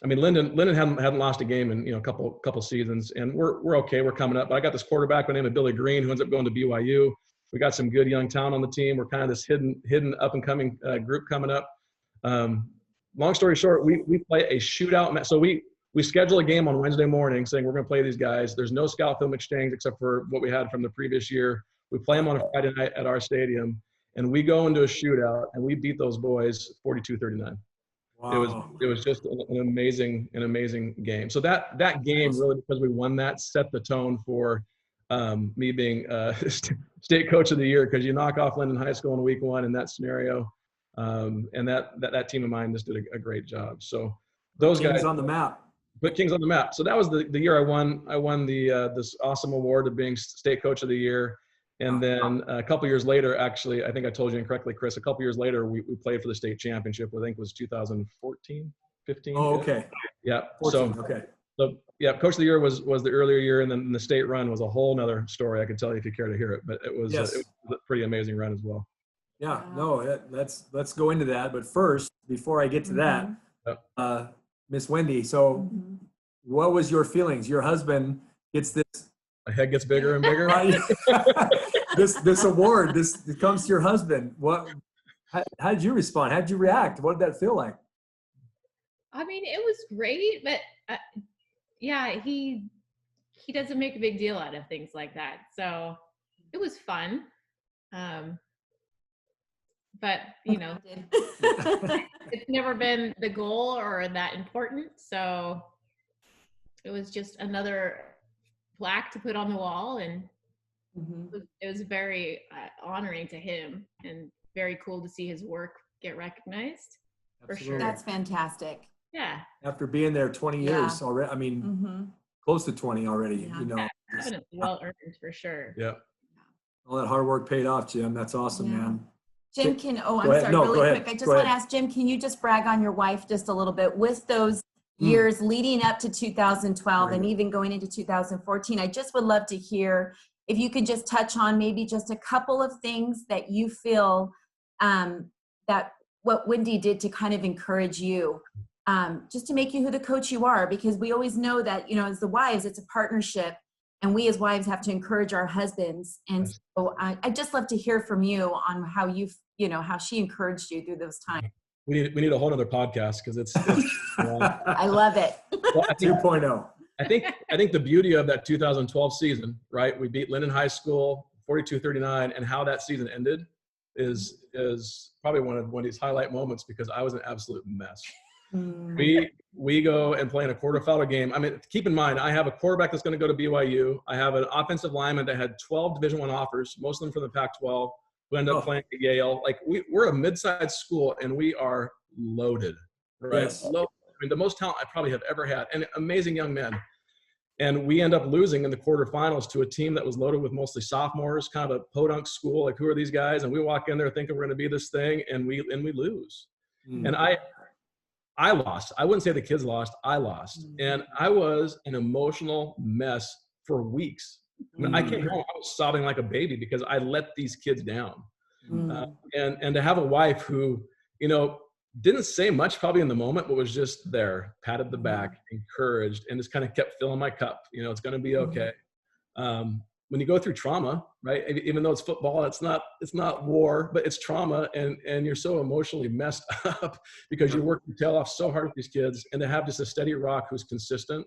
Linden hadn't lost a game in a couple seasons, and we're okay. We're coming up. But I got this quarterback by the name of Billy Green who ends up going to BYU. We got some good young talent on the team. We're kind of this hidden up and coming group coming up. Long story short, we play a shootout match. So we we schedule a game on Wednesday morning saying we're going to play these guys. There's no scout film exchange except for what we had from the previous year. We play them on a Friday night at our stadium, and we go into a shootout, and we beat those boys 42-39. Wow. It was just an amazing game. So that game, really, because we won that, set the tone for me being state coach of the year, because you knock off Linden High School in week 1 in that scenario, and that team of mine just did a great job. So those guys on the map. Put Kings on the map. So that was the year I won the this awesome award of being state coach of the year. And then a couple years later, actually, I think I told you incorrectly, Chris, a couple years later, we played for the state championship. I think it was 2014, 15. Oh, okay. Yeah. 14, okay. So yeah, coach of the year was the earlier year, and then the state run was a whole nother story. I could tell you if you care to hear it, but it was a pretty amazing run as well. Yeah, no, let's go into that. But first, before I get to that, Miss Wendy, so what was your feelings? Your husband gets this. My head gets bigger and bigger. this award, this comes to your husband. How did you respond? How did you react? What did that feel like? I mean, it was great, but yeah, he doesn't make a big deal out of things like that. So it was fun. But you know, it's never been the goal or that important. So it was just another plaque to put on the wall, and it was very honoring to him and very cool to see his work get recognized. For sure. That's fantastic. Yeah. After being there 20 years already, I mean, close to 20 already, you know. Definitely well earned for sure. Yeah. All that hard work paid off, Jim. That's awesome, man. Jim, really quick. I just want to ask Jim, can you just brag on your wife just a little bit with those years leading up to 2012 and even going into 2014? I just would love to hear if you could just touch on maybe just a couple of things that you feel that what Wendy did to kind of encourage you, just to make you who the coach you are, because we always know that, you know, as the wives, it's a partnership, and we as wives have to encourage our husbands. And so I'd just love to hear from you on how how she encouraged you through those times. We need a whole other podcast because it's I love it. Well, 2.0. I think the beauty of that 2012 season, right? We beat Linden High School 42-39, and how that season ended is probably one of Wendy's highlight moments, because I was an absolute mess. We go and play in a quarterfinal game. I mean, keep in mind, I have a quarterback that's going to go to BYU. I have an offensive lineman that had 12 Division I offers, most of them from the Pac-12, who ended up playing at Yale. Like, we're a mid-sized school, and we are loaded, right? Yes. Loaded. I mean, the most talent I probably have ever had, and amazing young men. And we end up losing in the quarterfinals to a team that was loaded with mostly sophomores, kind of a podunk school. Like, who are these guys? And we walk in there thinking we're going to be this thing, and we lose. And I lost. I wouldn't say the kids lost. I lost. And I was an emotional mess for weeks. I mean, I came home, I was sobbing like a baby because I let these kids down. And to have a wife who, you know, didn't say much probably in the moment, but was just there, patted the back, encouraged, and just kind of kept filling my cup. You know, it's going to be okay. When you go through trauma, right? Even though it's football, it's not war, but it's trauma, and you're so emotionally messed up because you work your tail off so hard with these kids, and to have just a steady rock who's consistent.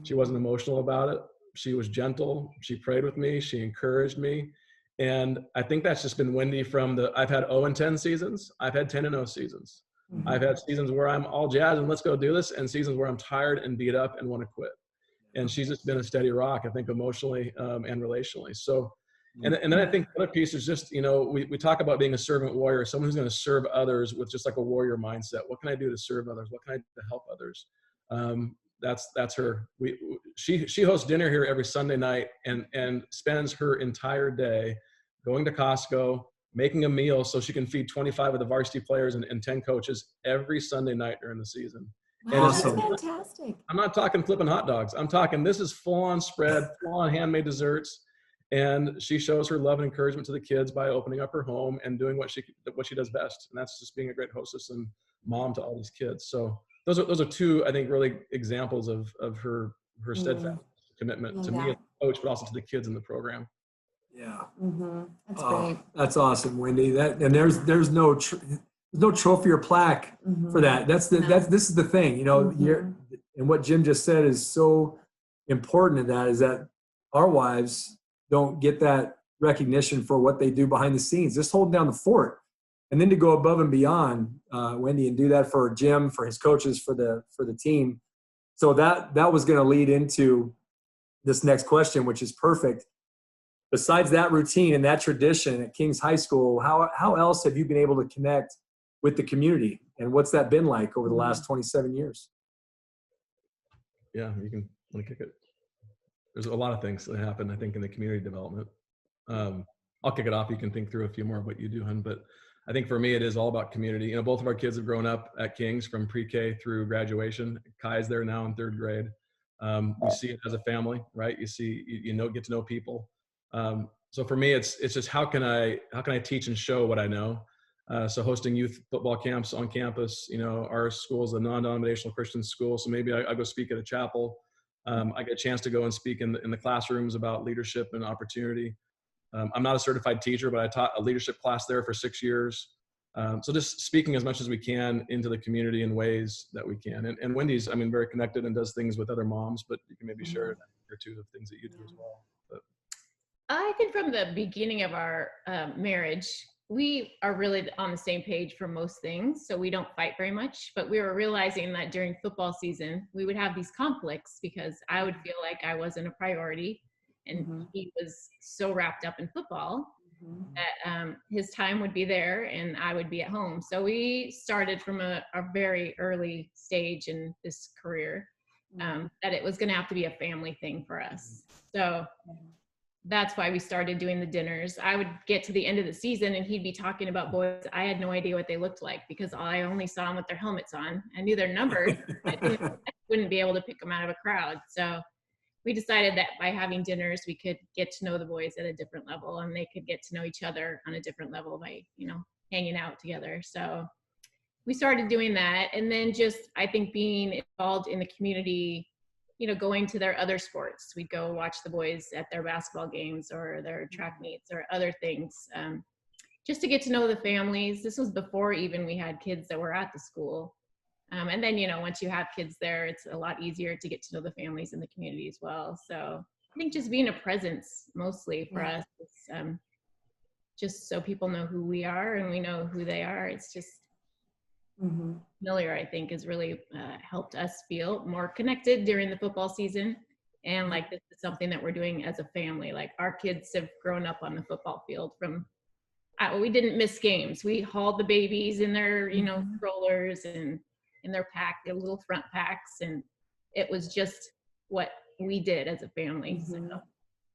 She wasn't emotional about it. She was gentle. She prayed with me. She encouraged me. And I think that's just been Wendy I've had 0-10 seasons. I've had 10-0 seasons. I've had seasons where I'm all jazzed and let's go do this, and seasons where I'm tired and beat up and want to quit. And she's just been a steady rock, I think, emotionally and relationally. So, and then I think the other piece is just, you know, we talk about being a servant warrior, someone who's going to serve others with just like a warrior mindset. What can I do to serve others? What can I do to help others? That's her. She hosts dinner here every Sunday night and spends her entire day going to Costco, making a meal so she can feed 25 of the varsity players and 10 coaches every Sunday night during the season. Wow, that's fantastic. I'm not talking flipping hot dogs. I'm talking this is full-on spread, full-on handmade desserts. And she shows her love and encouragement to the kids by opening up her home and doing what she does best. And that's just being a great hostess and mom to all these kids. So those are two, I think, really examples of her steadfast commitment to me as a coach, but also to the kids in the program. Yeah. That's great. That's awesome, Wendy. There's no trophy or plaque for that. This is the thing, you know. And what Jim just said is so important in that, is that our wives don't get that recognition for what they do behind the scenes, just holding down the fort. And then to go above and beyond, Wendy, and do that for Jim, for his coaches, for the team. So that was going to lead into this next question, which is perfect. Besides that routine and that tradition at King's High School, how else have you been able to connect with the community? And what's that been like over the last 27 years? Yeah, you can want to kick it. There's a lot of things that happen, I think, in the community development. I'll kick it off. You can think through a few more of what you do, hun. But I think for me, it is all about community. You know, both of our kids have grown up at King's from pre-K through graduation. Kai's there now in 3rd grade. We see it as a family, right? You see, get to know people. So for me, it's just how can I teach and show what I know? So hosting youth football camps on campus. You know, our school is a non-denominational Christian school, so maybe I go speak at a chapel. I get a chance to go and speak in the classrooms about leadership and opportunity. I'm not a certified teacher, but I taught a leadership class there for 6 years. So just speaking as much as we can into the community in ways that we can. And Wendy's, I mean, very connected and does things with other moms, but you can maybe share or two of things that you do as well. But I think from the beginning of our marriage, we are really on the same page for most things, so we don't fight very much. But we were realizing that during football season, we would have these conflicts because I would feel like I wasn't a priority, and he was so wrapped up in football that his time would be there and I would be at home. So we started from a very early stage in this career that it was going to have to be a family thing for us. So that's why we started doing the dinners. I would get to the end of the season and he'd be talking about boys. I had no idea what they looked like because I only saw them with their helmets on. I knew their numbers. I wouldn't be able to pick them out of a crowd. So we decided that by having dinners, we could get to know the boys at a different level and they could get to know each other on a different level by, hanging out together. So we started doing that. And then just, I think, being involved in the community, going to their other sports. We'd go watch the boys at their basketball games or their track meets or other things, just to get to know the families. This was before even we had kids that were at the school. And then, once you have kids there, it's a lot easier to get to know the families in the community as well. So I think just being a presence mostly for us, is, just so people know who we are and we know who they are. It's just familiar, I think, has really helped us feel more connected during the football season. And like, this is something that we're doing as a family. Like, our kids have grown up on the football field from, we didn't miss games. We hauled the babies in their, strollers and in their their little front packs. And it was just what we did as a family. So.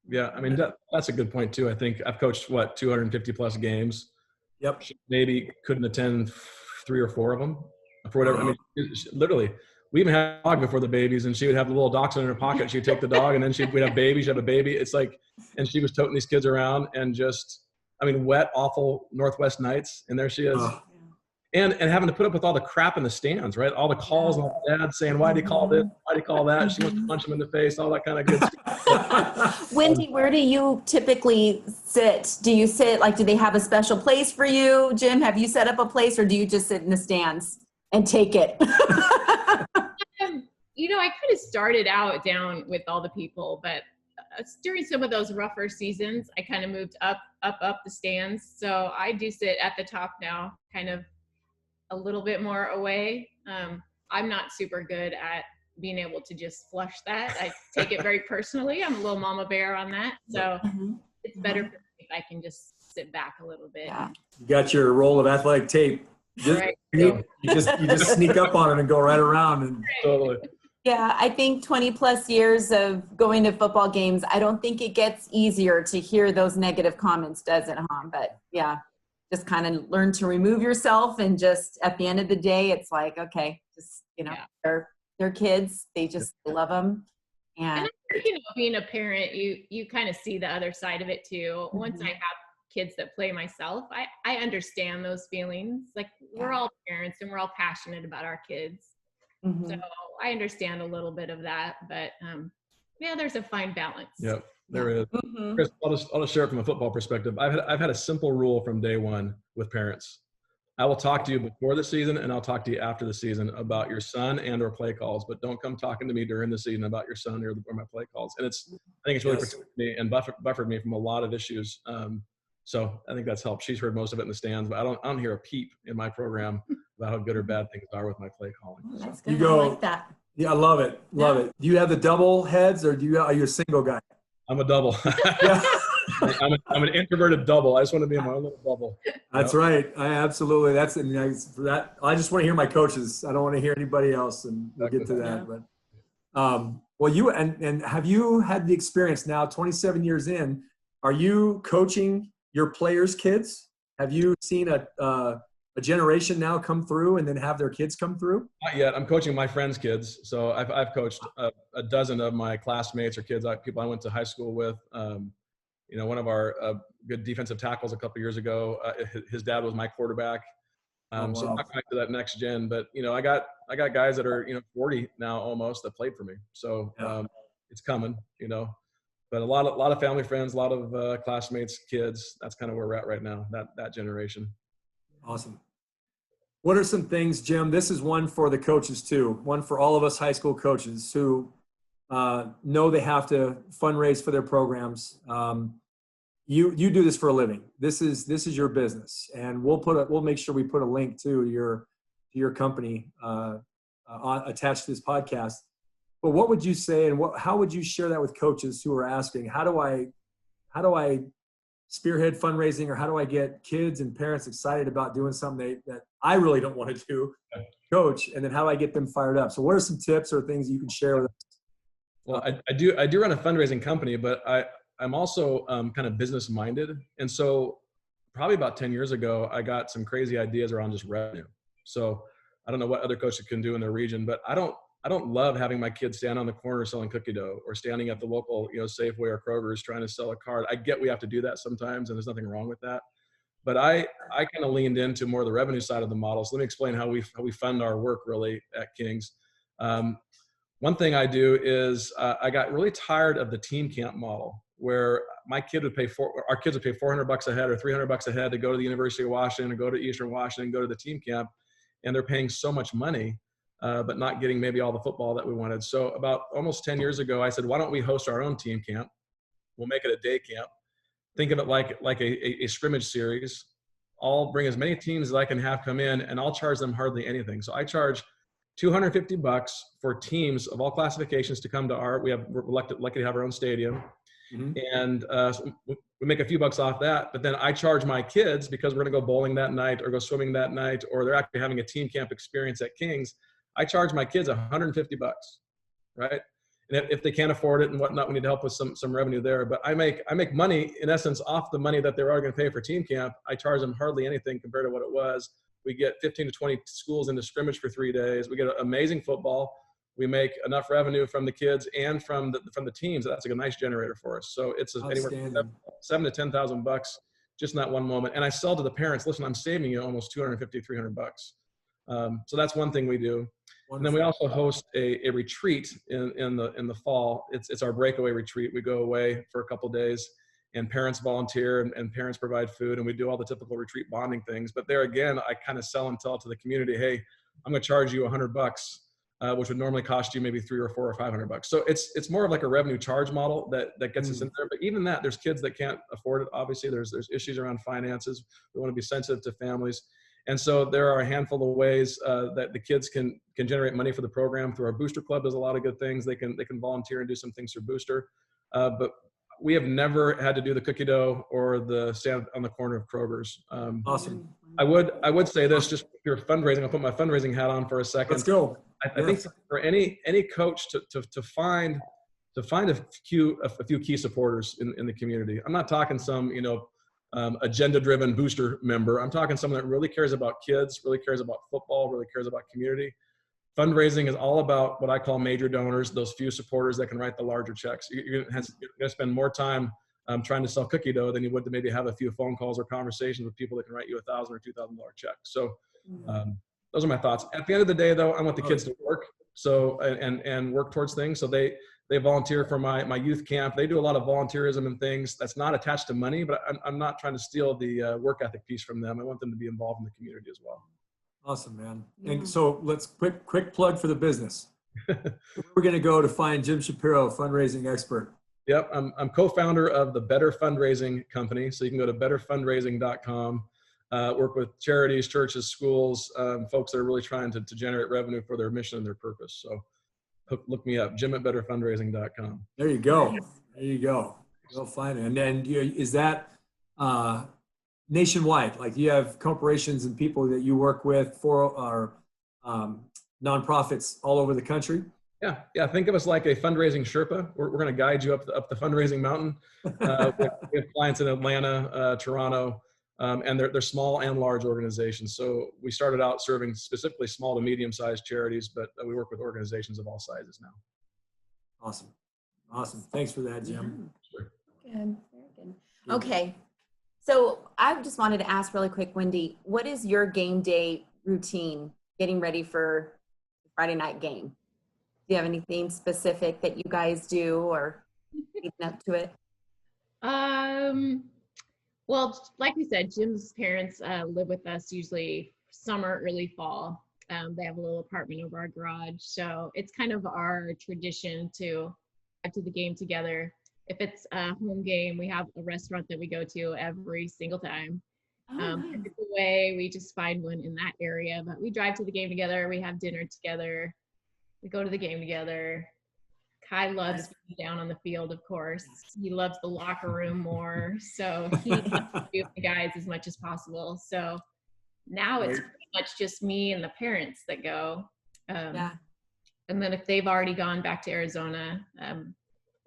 Yeah, I mean, that's a good point too. I think I've coached 250 plus games. Yep. She maybe couldn't attend 3 or 4 of them for whatever. I mean, literally, we even had a dog before the babies, and she would have the little dachshund in her pocket. She'd take the dog, and then we'd have babies. She'd have a baby. It's like, and she was toting these kids around, and just, I mean, wet, awful Northwest nights, and there she is. And having to put up with all the crap in the stands, right? All the calls, and all the dads saying, "Why'd he call this? Why'd he call that?" She wants to punch him in the face, all that kind of good stuff. Wendy, where do you typically sit? Do you sit, do they have a special place for you? Jim, have you set up a place, or do you just sit in the stands and take it? I kind of started out down with all the people, but during some of those rougher seasons, I kind of moved up the stands. So I do sit at the top now, kind of a little bit more away. I'm not super good at being able to just flush that. I take it very personally. I'm a little mama bear on that. So it's better for me if I can just sit back a little bit. Yeah. You got your roll of athletic tape. Right. You just sneak up on it and go right around. And Totally. Yeah, I think 20 plus years of going to football games, I don't think it gets easier to hear those negative comments, does it, huh? But yeah, just kind of learn to remove yourself, and just at the end of the day, it's like, okay, just, they're kids. They just love them. And I think, being a parent, you kind of see the other side of it too. Once I have kids that play myself, I understand those feelings. Like, we're all parents and we're all passionate about our kids. So I understand a little bit of that, but there's a fine balance. Yep, there is. Chris, I'll just share it from a football perspective. I've had a simple rule from day one with parents. I will talk to you before the season, and I'll talk to you after the season about your son and or play calls, but don't come talking to me during the season about your son or my play calls. And I think it's really protected me and buffered me from a lot of issues. So I think that's helped. She's heard most of it in the stands, but I don't hear a peep in my program about how good or bad things are with my play calling. That's good. I like that. Yeah, I love it. Love it. Do you have the double heads, or are you a single guy? I'm a double. Yeah. I'm an introverted double. I just want to be in my own little bubble. That's right. I absolutely. That's for that. I just want to hear my coaches. I don't want to hear anybody else, and we'll get to that. Yeah. But well, you and have you had the experience now? 27 years in, are you coaching your players' kids? Have you seen a generation now come through and then have their kids come through? Not yet. I'm coaching my friends' kids. So I've coached a dozen of my classmates or kids, people I went to high school with. One of our good defensive tackles a couple years ago, his dad was my quarterback. Wow. So not quite to that next gen, but I got guys that are 40 now almost that played for me. So it's coming, But a lot of family friends, a lot of classmates, kids. That's kind of where we're at right now. That generation. Awesome. What are some things, Jim? This is one for the coaches too. One for all of us high school coaches who know they have to fundraise for their programs. You do this for a living. This is your business, and we'll make sure we put a link to your company attached to this podcast. But what would you say, and how would you share that with coaches who are asking, how do I spearhead fundraising, or how do I get kids and parents excited about doing something that I really don't want to do, coach, and then how do I get them fired up? So what are some tips or things you can share with us? Well, I do run a fundraising company, but I'm also kind of business minded. And so probably about 10 years ago, I got some crazy ideas around just revenue. So I don't know what other coaches can do in their region, but I don't love having my kids stand on the corner selling cookie dough or standing at the local, Safeway or Kroger's trying to sell a card. I get we have to do that sometimes, and there's nothing wrong with that. But I kind of leaned into more of the revenue side of the model. So let me explain how we fund our work really at Kings. One thing I do is I got really tired of the team camp model, where our kids would pay $400 a head or $300 a head to go to the University of Washington or go to Eastern Washington, go to the team camp, and they're paying so much money, but not getting maybe all the football that we wanted. So about almost 10 years ago, I said, why don't we host our own team camp? We'll make it a day camp. Think of it like a scrimmage series. I'll bring as many teams as I can have come in, and I'll charge them hardly anything. So I charge $250 for teams of all classifications to come to we're lucky to have our own stadium. Mm-hmm. And so we make a few bucks off that, but then I charge my kids, because we're gonna go bowling that night or go swimming that night, or they're actually having a team camp experience at Kings. I charge my kids $150, right? And if they can't afford it and whatnot, we need to help with some revenue there. But I make money in essence off the money that they're already gonna pay for team camp. I charge them hardly anything compared to what it was. We get 15 to 20 schools into scrimmage for 3 days. We get amazing football. We make enough revenue from the kids and from the teams. That's like a nice generator for us. So it's anywhere from $7,000 to $10,000 just in that one moment. And I sell to the parents, listen, I'm saving you almost $250, $300. So that's one thing we do. Wonderful. And then we also host a retreat in the fall. It's our breakaway retreat. We go away for a couple days, and parents volunteer and parents provide food, and we do all the typical retreat bonding things. But there again, I kind of sell and tell to the community, hey, I'm going to charge you $100, which would normally cost you maybe $300 or $400 or $500. So it's more of like a revenue charge model that gets us in there. But even that, there's kids that can't afford it. Obviously, there's issues around finances. We want to be sensitive to families. And so there are a handful of ways that the kids can generate money for the program. Through our Booster Club, there's a lot of good things. They can volunteer and do some things through Booster. But we have never had to do the cookie dough or the stand on the corner of Kroger's. Awesome. I would say this, just if you're fundraising, I'll put my fundraising hat on for a second. Let's go. I think for any coach to find a few key supporters in the community. I'm not talking some agenda-driven booster member. I'm talking someone that really cares about kids, really cares about football, really cares about community. Fundraising is all about what I call major donors, those few supporters that can write the larger checks. You're going to spend more time trying to sell cookie dough than you would to maybe have a few phone calls or conversations with people that can write you $1,000 or $2,000 check. So those are my thoughts. At the end of the day, though, I want the kids to work. So, and work towards things. So they volunteer for my youth camp. They do a lot of volunteerism and things that's not attached to money, but I'm not trying to steal the work ethic piece from them. I want them to be involved in the community as well. Awesome, man. Yeah. And so let's quick plug for the business. We're going to go to find Jim Shapiro, fundraising expert. Yep, I'm co-founder of the Better Fundraising company. So you can go to betterfundraising.com. Work with charities, churches, schools, folks that are really trying to generate revenue for their mission and their purpose. So look me up, Jim at betterfundraising.com. There you go. There you go. Go find it. And then is that nationwide? Like you have corporations and people that you work with for our nonprofits all over the country? Yeah. Think of us like a fundraising Sherpa. We're going to guide you up the fundraising mountain. We have clients in Atlanta, Toronto, and they're small and large organizations. So we started out serving specifically small to medium-sized charities, but we work with organizations of all sizes now. Awesome. Thanks for that, Jim. Sure. Good. Very good. Okay. So I just wanted to ask really quick, Wendy, what is your game day routine getting ready for the Friday night game? Do you have anything specific that you guys do or leading up to it? Well, like we said, Jim's parents live with us usually summer, early fall. They have a little apartment over our garage. So it's kind of our tradition to head to the game together. If it's a home game, we have a restaurant that we go to every single time. Nice. If it's away, we just find one in that area. But we drive to the game together. We have dinner together. We go to the game together. Kai loves being down on the field, of course. He loves the locker room more. So he loves to be with the guys as much as possible. So now it's pretty much just me and the parents that go. Yeah. And then if they've already gone back to Arizona,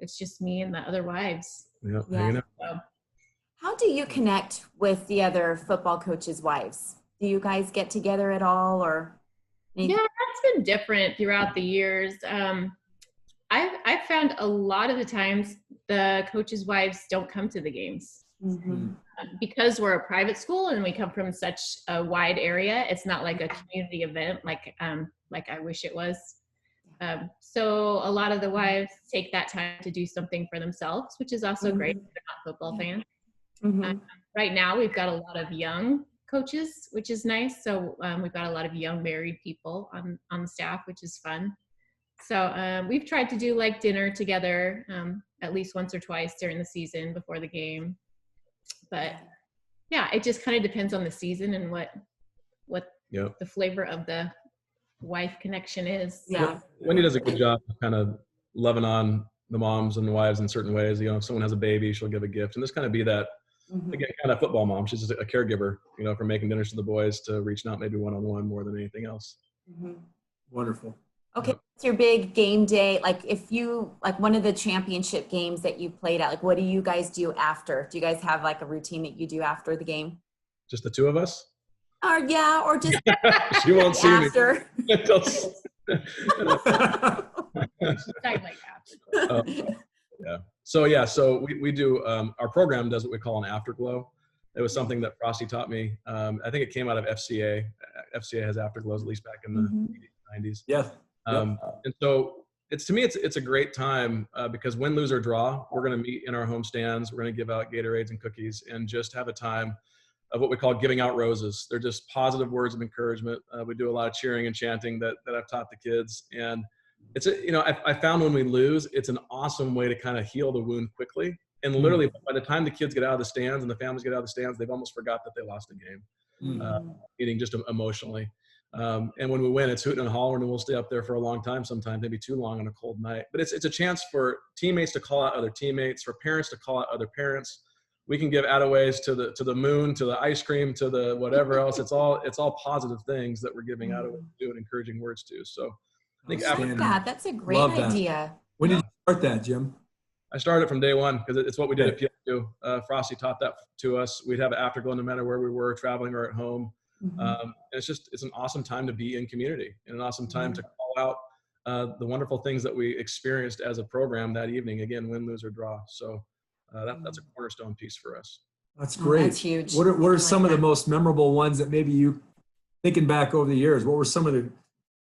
it's just me and the other wives. Yeah. Yeah. So, How do you connect with the other football coaches' wives? Do you guys get together at all or anything? yeah, that's been different throughout the years. I've found a lot of the times the coaches' wives don't come to the games. Mm-hmm. Because we're a private school and we come from such a wide area. It's not like a community event like I wish it was. So a lot of the wives take that time to do something for themselves, which is also great if they're not football fans. Mm-hmm. Right now we've got a lot of young coaches, which is nice. So we've got a lot of young married people on the staff, which is fun. So we've tried to do like dinner together at least once or twice during the season before the game. But yeah, it just kind of depends on the season and what the flavor of the wife connection is. So. Yeah. Wendy does a good job of kind of loving on the moms and the wives in certain ways. You know, if someone has a baby, she'll give a gift, and this kind of be that. Again, kind of football mom. She's just a caregiver, you know, from making dinners for the boys to reaching out maybe one-on-one more than anything else. Mm-hmm. Wonderful. Okay, what's your big game day? Like if you, like one of the championship games that you played at, like what do you guys do after? Do you guys have like a routine that you do after the game? Just the two of us? Or just She won't see after. me. Yeah. So we do, our program does what we call an afterglow. It was something that Frosty taught me. I think it came out of FCA. FCA has afterglows, at least back in the 90s. Yeah. And so to me, it's a great time because win, lose, or draw, we're going to meet in our home stands. We're going to give out Gatorades and cookies and just have a time of what we call giving out roses. They're just positive words of encouragement. We do a lot of cheering and chanting that I've taught the kids. And it's, I found when we lose, it's an awesome way to kind of heal the wound quickly. And literally by the time the kids get out of the stands and the families get out of the stands, they've almost forgot that they lost a game, meaning just emotionally. And when we win, it's hooting and hollering, and we'll stay up there for a long time, sometimes maybe too long on a cold night. But it's a chance for teammates to call out other teammates, for parents to call out other parents. We can give attaways to the moon, to the ice cream, to the whatever else. It's all positive things that we're giving attaways to and encouraging words to. So I think That's a great idea. When did you start that, Jim? I started from day one because it's what we did at PSU. Frosty taught that to us. We'd have an afterglow no matter where we were, traveling or at home. It's an awesome time to be in community and an awesome time to call out the wonderful things that we experienced as a program that evening. Again, win, lose, or draw. So that's a cornerstone piece for us. That's great. That's huge. What are some of the most memorable ones that maybe you, thinking back over the years, what were some of the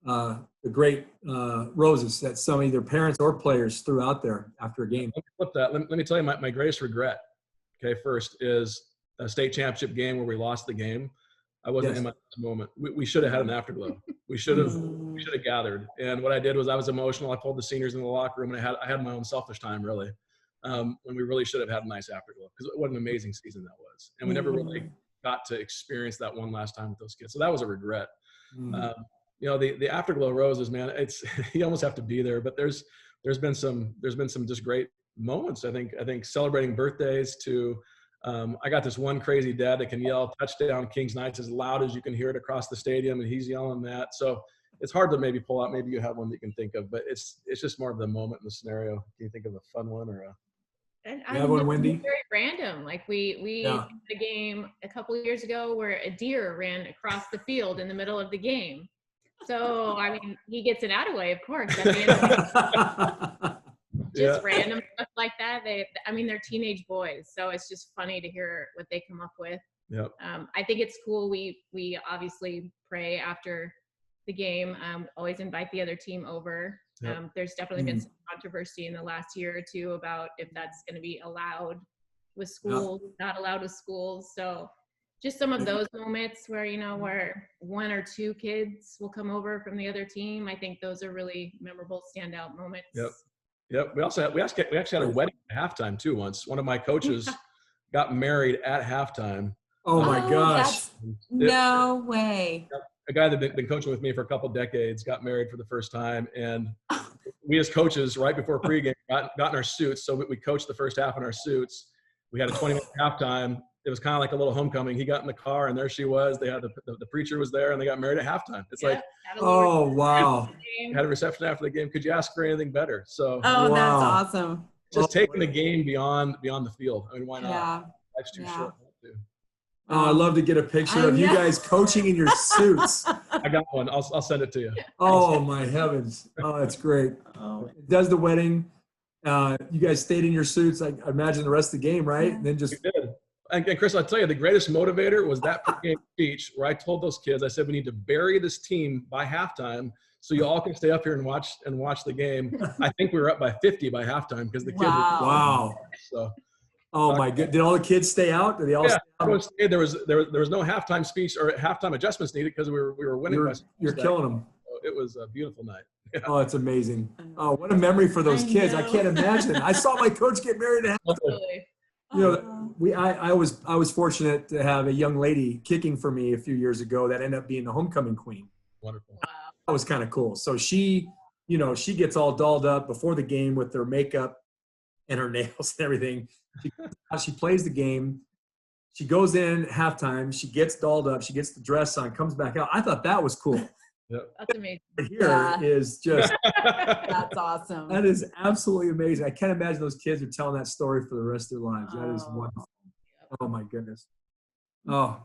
the great roses that some either parents or players threw out there after a game. Let me flip that. Let me tell you my greatest regret. Okay, first is a state championship game where we lost the game. I wasn't in my moment. We should have had an afterglow. We should have gathered. And what I did was I was emotional. I pulled the seniors in the locker room, and I had my own selfish time really, when we really should have had a nice afterglow, because what an amazing season that was. And we never really got to experience that one last time with those kids. So that was a regret. You know, the afterglow roses, man, it's you almost have to be there. But there's been some just great moments. I think celebrating birthdays to. I got this one crazy dad that can yell touchdown Kings Knights as loud as you can hear it across the stadium, and he's yelling that. So it's hard to maybe pull out. Maybe you have one that you can think of, but it's just more of the moment in the scenario. Can you think of a fun one or a? And You have one, Wendy? very random. Like we had a game a couple of years ago where a deer ran across the field in the middle of the game. So I mean, he gets an attaway, of course. I mean, just random stuff like that. They're teenage boys, so it's just funny to hear what they come up with. Yep. I think it's cool. We obviously pray after the game. Always invite the other team over. Yep. There's definitely been some controversy in the last year or two about if that's going to be allowed with schools, not allowed with schools. So just some of those moments where, where one or two kids will come over from the other team. I think those are really memorable standout moments. Yep. We actually had a wedding at halftime too once. One of my coaches got married at halftime. Oh my gosh. No way. A guy that had been coaching with me for a couple decades got married for the first time. And we as coaches, right before pregame, got in our suits. So we coached the first half in our suits. We had a 20-minute halftime. It was kind of like a little homecoming. He got in the car, and there she was. They had the preacher was there, and they got married at halftime. It's like, oh wow! Had a reception after the game. Could you ask for anything better? So that's awesome. Just taking the game beyond the field. I mean, why not? Yeah. Life's too short. Oh, I'd love to get a picture of you guys coaching in your suits. I got one. I'll send it to you. Oh my heavens! Oh, that's great. Does the wedding? You guys stayed in your suits. I imagine the rest of the game, right? And then just. We did. And Chris, I'll tell you, the greatest motivator was that pregame speech where I told those kids, I said, we need to bury this team by halftime so you all can stay up here and watch the game. I think we were up by 50 by halftime because the kids Wow. So, oh my good. Did all the kids stay out? Did they all stay out? Everyone stayed. There was no halftime speech or halftime adjustments needed because we were winning. You're killing them. So it was a beautiful night. Yeah. Oh, it's amazing. Oh, what a memory for those kids. I can't imagine. I saw my coach get married at halftime. I was fortunate to have a young lady kicking for me a few years ago that ended up being the homecoming queen. Wonderful. Wow. That was kind of cool. So she gets all dolled up before the game with her makeup and her nails and everything. She plays the game. She goes in halftime. She gets dolled up. She gets the dress on, comes back out. I thought that was cool. Yep. That's amazing. Here is just that's awesome. That is absolutely amazing. I can't imagine those kids are telling that story for the rest of their lives. That is wonderful. Oh my goodness. Oh,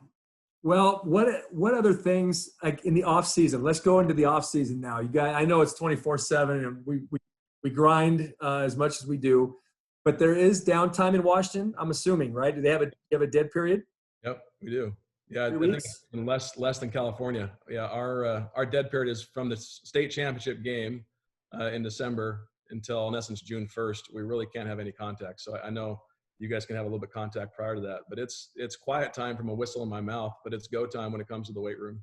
well, what other things like in the off season? Let's go into the off season now. You guys, I know it's 24/7 and we grind as much as we do, but there is downtime in Washington. I'm assuming, right? Do they have a dead period? Yep, we do. Yeah, I think it's less than California. Yeah, our dead period is from the state championship game in December until, in essence, June 1st. We really can't have any contact. So I know you guys can have a little bit of contact prior to that, but it's quiet time from a whistle in my mouth, but it's go time when it comes to the weight room.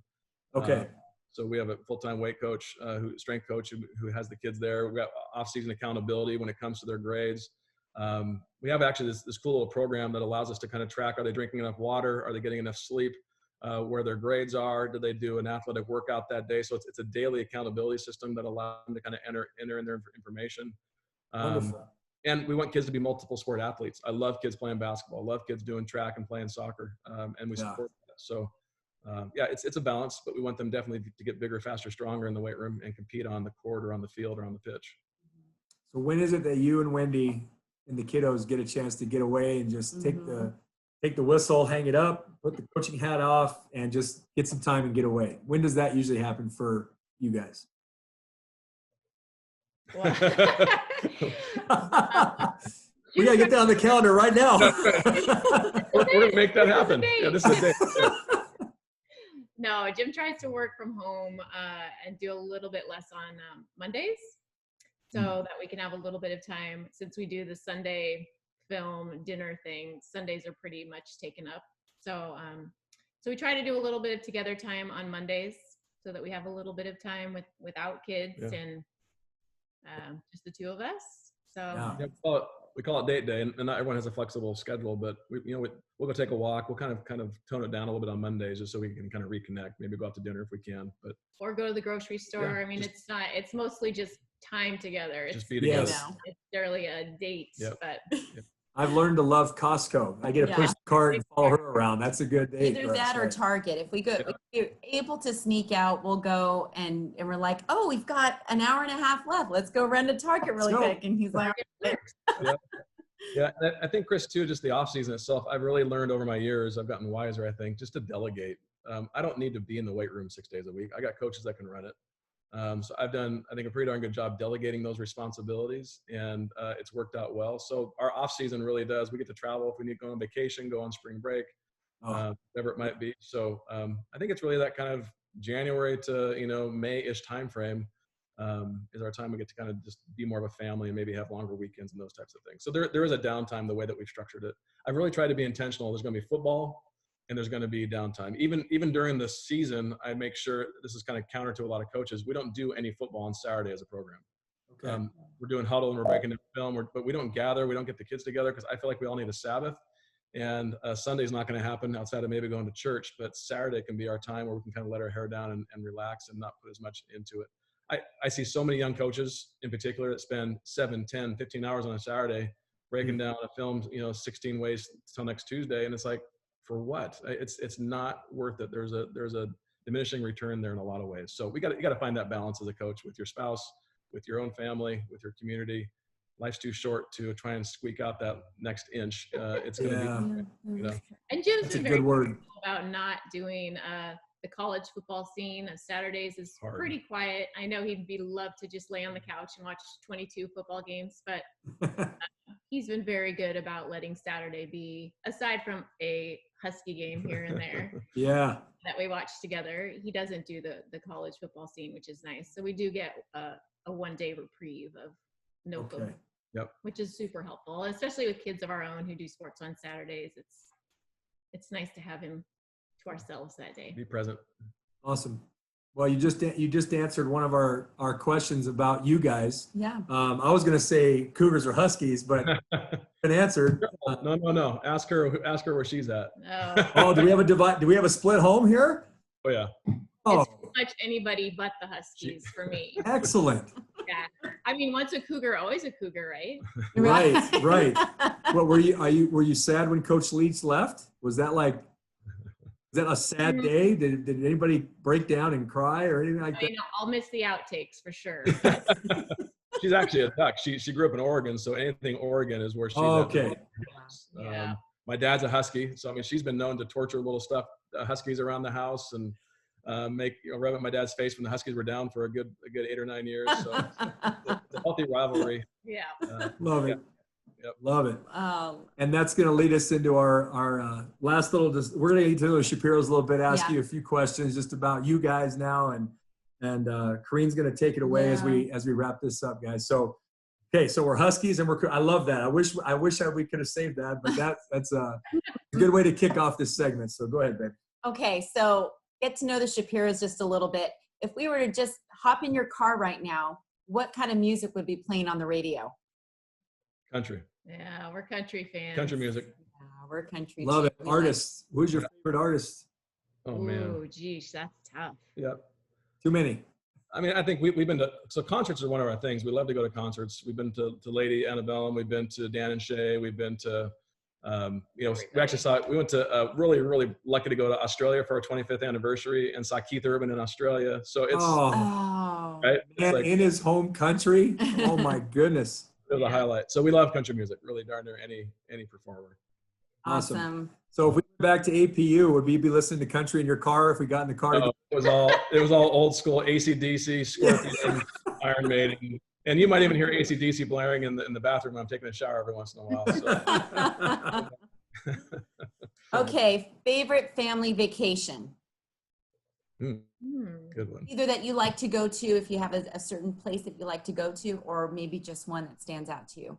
Okay. So we have a full-time weight coach, strength coach who has the kids there. We've got off-season accountability when it comes to their grades. We have actually this cool little program that allows us to kind of track, are they drinking enough water? Are they getting enough sleep? Where their grades are? Did they do an athletic workout that day? So it's a daily accountability system that allows them to kind of enter in their information. Wonderful. And we want kids to be multiple sport athletes. I love kids playing basketball. I love kids doing track and playing soccer. And we support that. So it's a balance, but we want them definitely to get bigger, faster, stronger in the weight room and compete on the court or on the field or on the pitch. So when is it that you and Wendy and the kiddos get a chance to get away and just take the whistle, hang it up, put the coaching hat off, and just get some time and get away? When does that usually happen for you guys? We gotta get that on the calendar right now. We're gonna make that happen. Yeah, this is the day. No, Jim tries to work from home and do a little bit less on Mondays, so that we can have a little bit of time. Since we do the Sunday film dinner thing, Sundays are pretty much taken up. So, so we try to do a little bit of together time on Mondays, so that we have a little bit of time without kids and just the two of us. So Yeah, we call it date day, and not everyone has a flexible schedule, but we'll go take a walk. We'll kind of tone it down a little bit on Mondays, just so we can kind of reconnect. Maybe go out to dinner if we can, but or go to the grocery store. I mean, it's mostly just time together. Just be together. Yes. It's barely a date, but I've learned to love Costco. I get to push the cart and follow her around. That's a good date. Either that or Target. If we go, if we're able to sneak out, we'll go and we're like, oh, we've got an hour and a half left. Let's go run to Target really quick. And he's like, yeah. I think, Chris, too, just the off season itself, I've really learned over my years, I've gotten wiser, I think, just to delegate. I don't need to be in the weight room 6 days a week. I got coaches that can run it. So I've done, I think, a pretty darn good job delegating those responsibilities, and it's worked out well. So our off season really does. We get to travel if we need to go on vacation, go on spring break, whatever it might be. So I think it's really that kind of January to May-ish timeframe is our time we get to kind of just be more of a family and maybe have longer weekends and those types of things. So there is a downtime the way that we've structured it. I've really tried to be intentional. There's going to be football, and there's going to be downtime. Even during the season, I make sure, this is kind of counter to a lot of coaches, we don't do any football on Saturday as a program. Okay. We're doing huddle and we're breaking the film, but we don't gather. We don't get the kids together because I feel like we all need a Sabbath. And Sunday's not going to happen outside of maybe going to church, but Saturday can be our time where we can kind of let our hair down and relax and not put as much into it. I see so many young coaches in particular that spend 7, 10, 15 hours on a Saturday breaking down a film, 16 ways till next Tuesday. And it's like, for what? It's not worth it. There's a diminishing return there in a lot of ways. So you got to find that balance as a coach with your spouse, with your own family, with your community. Life's too short to try and squeak out that next inch. It's going to be, And Jim's been very good about not doing the college football scene. Saturdays is pretty quiet. I know he'd love to just lay on the couch and watch 22 football games, but he's been very good about letting Saturday be, aside from a Husky game here and there. That we watch together. He doesn't do the college football scene, which is nice. So we do get a one-day reprieve of no football. Which is super helpful, especially with kids of our own who do sports on Saturdays. It's nice to have him to ourselves that day. Be present. Awesome. Well, you just answered one of our questions about you guys. Yeah. I was going to say Cougars or Huskies, but been answered. No. Ask her where she's at. Oh, do we have a divide? Do we have a split home here? Oh yeah. It's pretty much anybody but the Huskies for me. Excellent. Yeah. I mean, once a Cougar, always a Cougar, right? Right. What were you sad when Coach Leach left? Was that a sad day? Did anybody break down and cry or anything like that? I'll miss the outtakes for sure. She's actually a Duck. She grew up in Oregon, so anything Oregon is where she's at. Okay. My dad's a Husky, so I mean she's been known to torture little Huskies around the house and rub at my dad's face when the Huskies were down for a good 8 or 9 years. So it's a healthy rivalry. Yeah. Love it. Love it. And that's going to lead us into our last little. We're going to get to know Shapiro's a little bit. Ask you a few questions just about you guys now, and Kareen's going to take it away as we wrap this up, guys. So. Okay, so we're Huskies and I love that. I wish we could have saved that, but that's a good way to kick off this segment. So go ahead, babe. Okay, so get to know the Shapiros just a little bit. If we were to just hop in your car right now, what kind of music would be playing on the radio? Country. Yeah, we're country fans. Country music. Yeah, we're country. Love it. Artists. Who's your favorite artist? Oh man. Oh geez, that's tough. Yep. Too many. I mean, I think we've been to, so concerts are one of our things. We love to go to concerts. We've been to Lady Antebellum. We've been to Dan and Shay. We've been to, we actually we went to, really, really lucky to go to Australia for our 25th anniversary and saw Keith Urban in Australia. So it's, right? Man, in his home country. Oh my goodness. It was a highlight. So we love country music, really darn near any performer. Awesome. So if we went back to APU, would we be listening to country in your car if we got in the car? No, it was all old school AC/DC, Scorpion, Iron Maiden, and you might even hear AC/DC blaring in the bathroom when I'm taking a shower every once in a while. So. Okay, favorite family vacation? Mm, Hmm. good one. Either that you like to go to if you have a certain place that you like to go to, or maybe just one that stands out to you.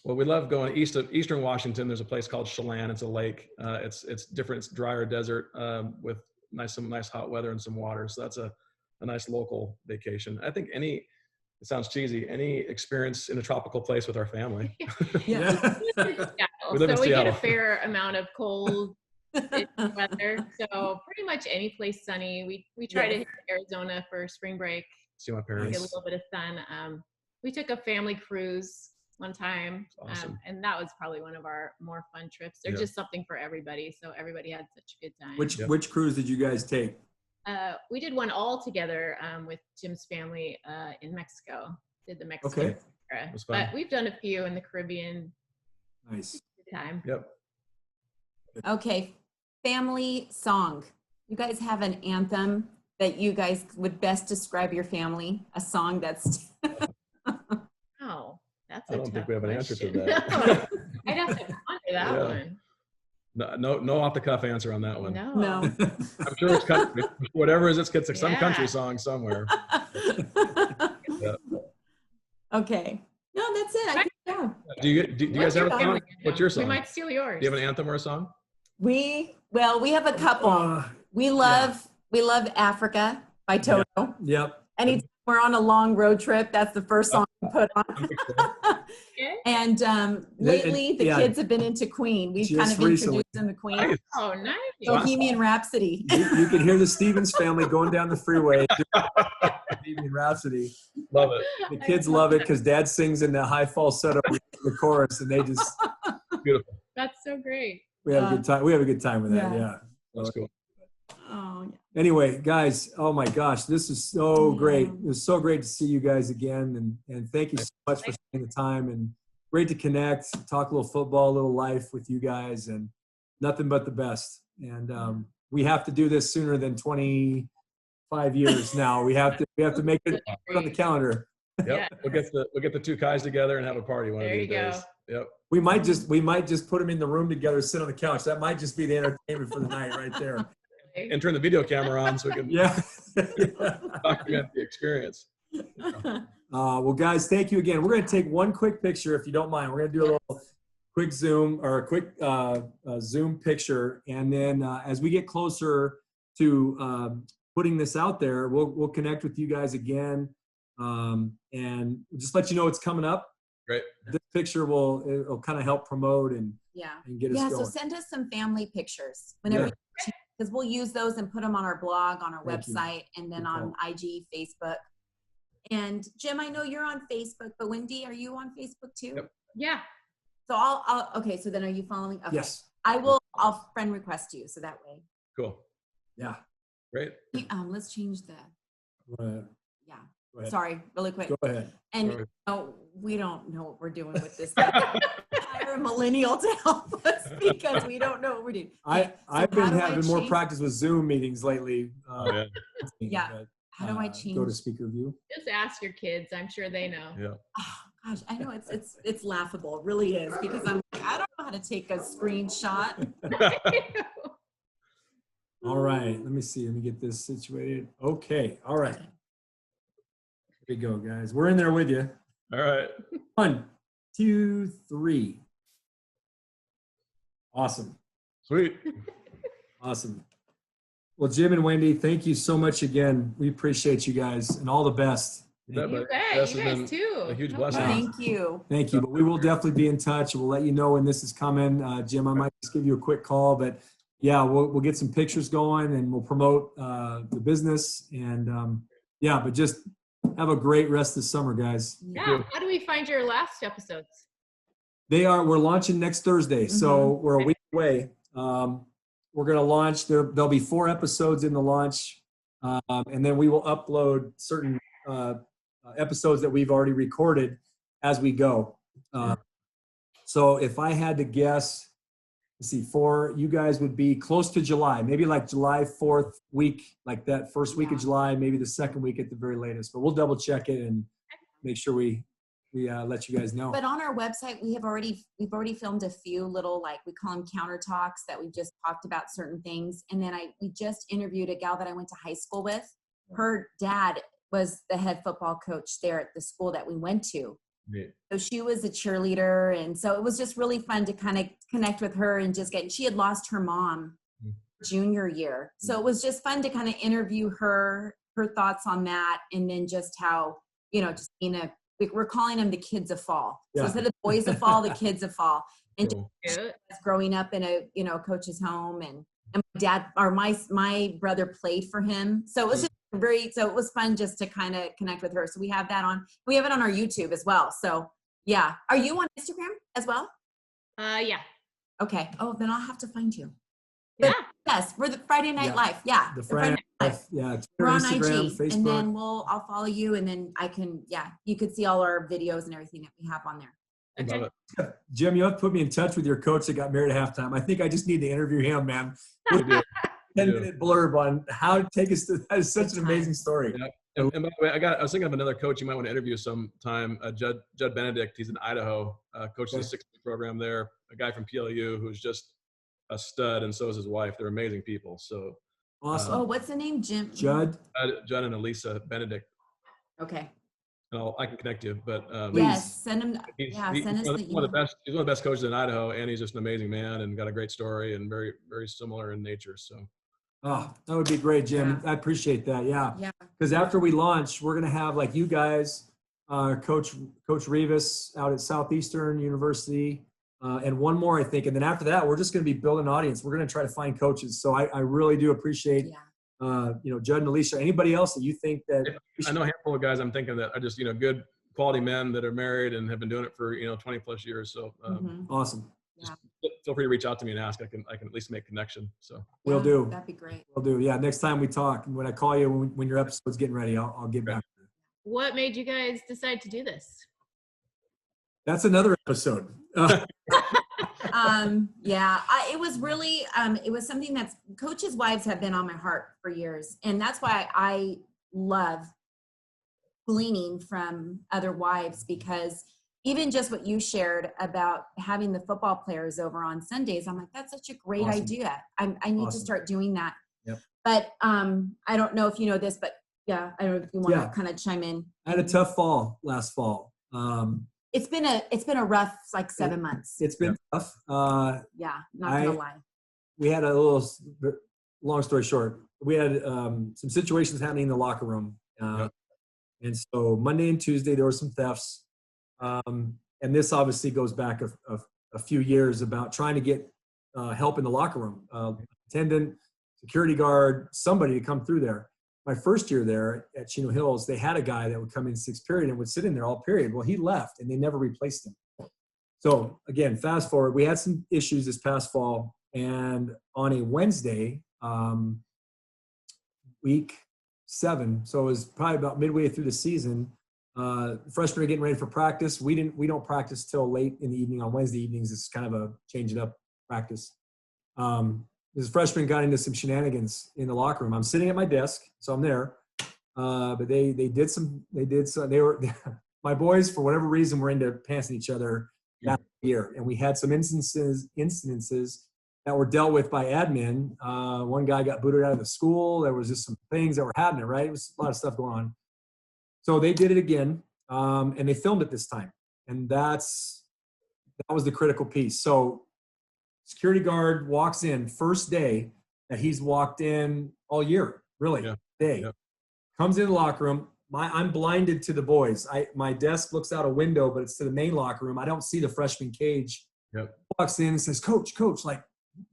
Well, we love going east of Eastern Washington. There's a place called Chelan. It's a lake. It's different. It's drier desert with some nice hot weather and some water. So that's a nice local vacation. I think it sounds cheesy, any experience in a tropical place with our family. Yeah. We live in So we get a Seattle. fair amount of cold weather. So pretty much any place sunny. We try to hit Arizona for spring break, See my get a parents. little bit of sun. We took a family cruise one time, Awesome. and that was probably one of our more fun trips. There's just something for everybody, so everybody had such a good time. Which cruise did you guys take? We did one all together with Jim's family in Mexico. Did the Mexican era. was fun. But we've done a few in the Caribbean. Nice. Good time. Yep. Okay, family song. You guys have an anthem that you guys would best describe your family? A song that's Oh, that's I a don't think tough we have an answer to question. that. No, I'd have to ponder that Yeah. one. No off the cuff answer on that one. no. I'm sure it's country. Whatever it is, it's some country Yeah. song somewhere. Yeah. Okay. No, that's it. Yeah. Do you guys have a song? family What's your anthem? song? We might steal yours. Do you have an anthem or a song? We have a couple. We love Africa by Toto. Yep. Anytime we're on a long road trip, that's the first song we put on. Okay. And lately, the yeah. kids have been into Queen. We've kind Just of recently. introduced them to Queen. Nice. Oh, nice. Bohemian Rhapsody. You can hear the Stevens family going down the freeway. Bohemian Rhapsody. Love it. The kids love it because Dad sings in the high falsetto in the chorus, and they just Beautiful. That's so great. we have a good time. We have a good time with that. Yeah. Yeah. That's cool. Oh, yeah. Anyway, guys, oh my gosh, this is so great. Yeah. It was so great to see you guys again, and thank you so much for spending the time, and great to connect, talk a little football, a little life with you guys, and nothing but the best. And we have to do this sooner than 25 years now. We have to make it put on the calendar. Yep. Yeah. We'll get the two guys together and have a party one of There these you go. days. Yep. We might just put them in the room together, sit on the couch. That might just be the entertainment for the night right there. And turn the video camera on so we can Yeah. document the experience. Well, guys, thank you again. We're going to take one quick picture, if you don't mind. We're going to do a little quick Zoom or a quick Zoom picture. And then as we get closer to putting this out there, we'll connect with you guys again. And just let you know it's coming up. Great. This picture it'll kind of help promote and get us Yeah, going. so send us some family pictures whenever, because we'll use those and put them on our blog, on our Thank you. website, and then Good on IG, Facebook. And Jim, I know you're on Facebook, but Wendy, are you on Facebook too? Yep. Yeah. So okay, so then are you following? Okay. Yes. I'll friend request you, so that way. Cool. Yeah. Great. Let's change the, Go ahead. Go ahead. sorry, really quick. Go ahead. And Sorry. we don't know what we're doing with this. Hire a millennial to help us because we don't know what we're doing. Okay, I've so how been do I having more change- practice with Zoom meetings lately. Yeah. Yeah. but, How do I change? Go to speaker view. Just ask your kids. I'm sure they know. Yeah. Oh, gosh, I know it's laughable. It really is, because I'm like, I don't know how to take a screenshot. All right. Let me see. Let me get this situated. Okay. All right. Here we go, guys. We're in there with you. All right. 1, 2, 3. Awesome. Sweet. Awesome. Well, Jim and Wendy, thank you so much again. We appreciate you guys, and all the best. You bet, You buddy. bet. This You has guys been too. a huge No blessing. problem. Thank you. Thank you. But we will definitely be in touch. We'll let you know when this is coming. Jim, I might just give you a quick call, but yeah, we'll get some pictures going, and we'll promote the business. And but just have a great rest of the summer, guys. Yeah. How do we find your last episodes? We're launching next Thursday, so we're a week away. We're going to launch. There'll be 4 episodes in the launch, and then we will upload certain episodes that we've already recorded as we go. So if I had to guess, let's see, for you guys would be close to July, maybe like July 4th week, like that first week of July, maybe the second week at the very latest. But we'll double check it and make sure we let you guys know. But on our website, we've already filmed a few little, like, we call them counter talks, that we've just talked about certain things. And then we just interviewed a gal that I went to high school with. Her dad was the head football coach there at the school that we went to. Yeah. So she was a cheerleader. And so it was just really fun to kind of connect with her and she had lost her mom junior year. So it was just fun to kind of interview her thoughts on that. And then just how, just being we're calling them the kids of fall. So Yeah. instead of boys of fall, the kids of fall. And Cool. just growing up in a, coach's home, and my dad or my brother played for him. So it was just so it was fun just to kind of connect with her. So we have that we have it on our YouTube as well. So yeah. Are you on Instagram as well? Yeah. Okay. Oh, then I'll have to find you. Yeah. Yes. We're the Friday Night Live. Yeah. The Friday Night Live. Yeah. Twitter, We're on Instagram, IG, Facebook. and then I'll follow you, and then you could see all our videos and everything that we have on there. Okay. Love it. Jim, you have to put me in touch with your coach that got married at halftime. I think I just need to interview him, man. You do. 10-minute blurb on how to take us to that is such an amazing story. Yeah. And by the way, I was thinking of another coach you might want to interview sometime, Judd Benedict. He's in Idaho, coaches the 6-week program there, a guy from PLU who's just a stud, and so is his wife. They're amazing people. So Awesome. Oh, what's the name? Jim? Judd? Judd and Elisa Benedict. Okay. And I can connect you, but Yes, send him. he's Send us one the of the best. He's one of the best coaches in Idaho, and he's just an amazing man and got a great story and very, very similar in nature. So Oh, that would be great, Jim. Yeah. I appreciate that. Yeah. Yeah. Because after we launch, we're going to have, like, you guys, Coach Rivas out at Southeastern University, and one more, I think. And then after that, we're just going to be building an audience. We're going to try to find coaches. So I really do appreciate, Judd and Alicia. Anybody else that you think that? I know a handful of guys I'm thinking that are just, good quality men that are married and have been doing it for, 20 plus years. So Awesome. just feel free to reach out to me and ask. I can at least make connection. So Will do. That'd be great. Will do. Yeah. Next time we talk, when I call you, when your episode's getting ready, I'll get back. What made you guys decide to do this? That's another episode. It was really, it was something that's coaches' wives have been on my heart for years. And that's why I love gleaning from other wives, because even just what you shared about having the football players over on Sundays, I'm like, that's such a great Awesome. idea. I need to start doing that. Yep. But I don't know if you know this, but yeah, I don't know if you want to kind of chime in. I had a tough fall last fall. It's been a rough 7 months. It's been tough. Yeah, not gonna lie. We had long story short, we had some situations happening in the locker room. And so Monday and Tuesday, there were some thefts. And this obviously goes back a few years about trying to get help in the locker room. Attendant, security guard, somebody to come through there. My first year there at Chino Hills, they had a guy that would come in 6th period and would sit in there all period. Well, he left and they never replaced him. So again, fast forward, we had some issues this past fall, and on a Wednesday, week 7, so it was probably about midway through the season, freshmen are getting ready for practice. We don't practice till late in the evening on Wednesday evenings. It's kind of a change it up practice. This freshman got into some shenanigans in the locker room. I'm sitting at my desk, so I'm there. But they were my boys, for whatever reason, were into pantsing each other that year. And we had some incidences that were dealt with by admin. One guy got booted out of the school. There was just some things that were happening, right? It was a lot of stuff going on. So they did it again, and they filmed it this time. And that was the critical piece. So security guard walks in, first day that he's walked in all year, really, day. Yeah. Comes in the locker room. I'm blinded to the boys. My desk looks out a window, but it's to the main locker room. I don't see the freshman cage. Yep. Walks in and says, Coach, like,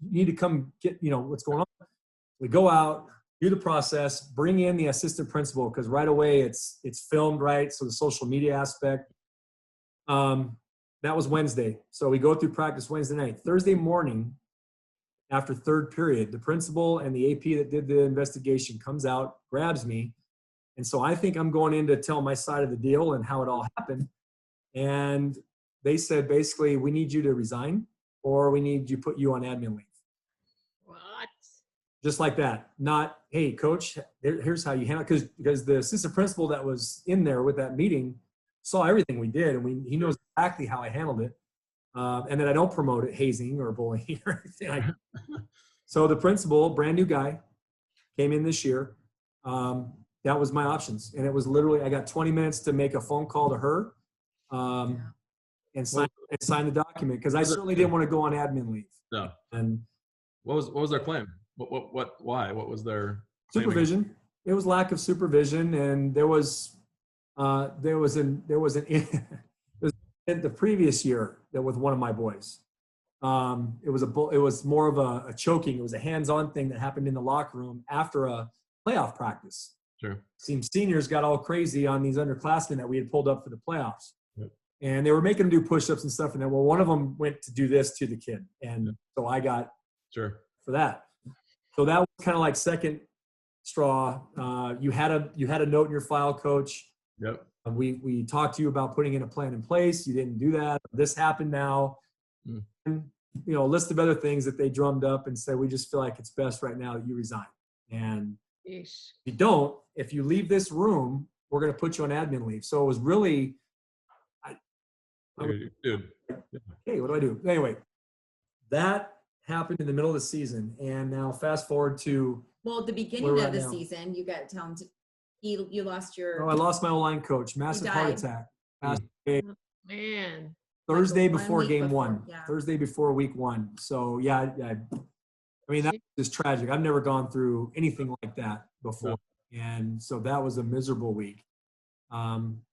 you need to come get, what's going on. We go out, do the process, bring in the assistant principal, because right away it's filmed, right? So the social media aspect. That was Wednesday. So we go through practice Wednesday night. Thursday morning, after 3rd period, the principal and the AP that did the investigation comes out, grabs me. And so I think I'm going in to tell my side of the deal and how it all happened. And they said, basically, we need you to resign, or we need you put you on admin leave. What? Just like that. Not, hey, coach, here's how you handle it. Because the assistant principal that was in there with that meeting saw everything we did, and he knows exactly how I handled it, and that I don't promote it, hazing or bullying or anything like that. So the principal, brand new guy, came in this year. That was my options, and it was literally I got 20 minutes to make a phone call to her, and sign the document because I certainly didn't want to go on admin leave. No. And what was their claim? Why? What was their claiming? Supervision. It was lack of supervision, and there was in the previous year that with one of my boys. It was more of a choking. It was a hands-on thing that happened in the locker room after a playoff practice. Sure. Some seniors got all crazy on these underclassmen that we had pulled up for the playoffs. Yep. And they were making them do push-ups and stuff. And then, one of them went to do this to the kid. And so I got for that. So that was kind of like second straw. You had a note in your file, coach. Yep. We talked to you about putting in a plan in place. You didn't do that. This happened now. And, a list of other things that they drummed up and said, we just feel like it's best right now that you resign. And if you don't, if you leave this room, we're going to put you on admin leave. So it was really, dude. Hey, what do I do? Anyway, that happened in the middle of the season. And now fast forward to. Well, at the beginning of the season, you got to tell him you lost your. Oh, I lost my O-line coach, massive heart attack. Man. Thursday before game one. Yeah. Thursday before week one. So I mean, that was tragic. I've never gone through anything like that before. And so that was a miserable week.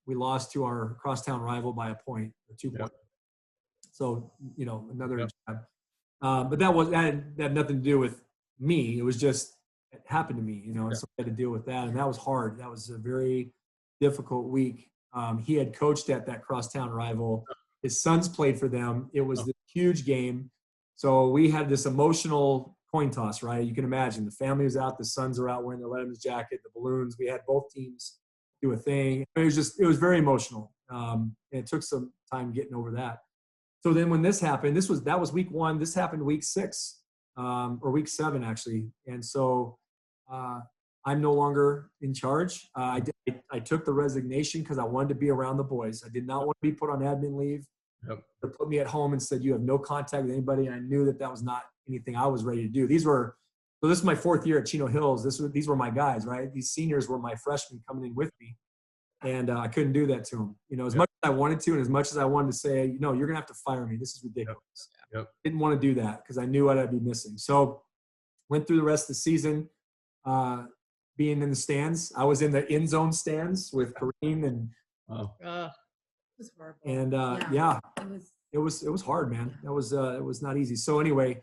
We lost to our crosstown rival by a point or 2 points. So, another jab. But that had nothing to do with me. It was just, it happened to me, and so I had to deal with that. And that was hard. That was a very difficult week. He had coached at that crosstown rival. His sons played for them. It was a huge game. So we had this emotional coin toss, right? You can imagine the family was out, the sons are out wearing their Letterman's jacket, the balloons. We had both teams do a thing. It was very emotional. And it took some time getting over that. So then when this happened, that was week one. This happened week 6, or week 7 actually. And so I'm no longer in charge. I took the resignation because I wanted to be around the boys. I did not want to be put on admin leave. Yep. They put me at home and said, you have no contact with anybody. And I knew that was not anything I was ready to do. So this is my 4th year at Chino Hills. These were my guys, right? These seniors were my freshmen coming in with me. And I couldn't do that to them. As much as I wanted to, and as much as I wanted to say, you're going to have to fire me. This is ridiculous. Yep. Yep. Didn't want to do that because I knew what I'd be missing. So went through the rest of the season. Being in the stands. I was in the end zone stands with Kareem and it was horrible. And it was hard, man. It was not easy. So anyway,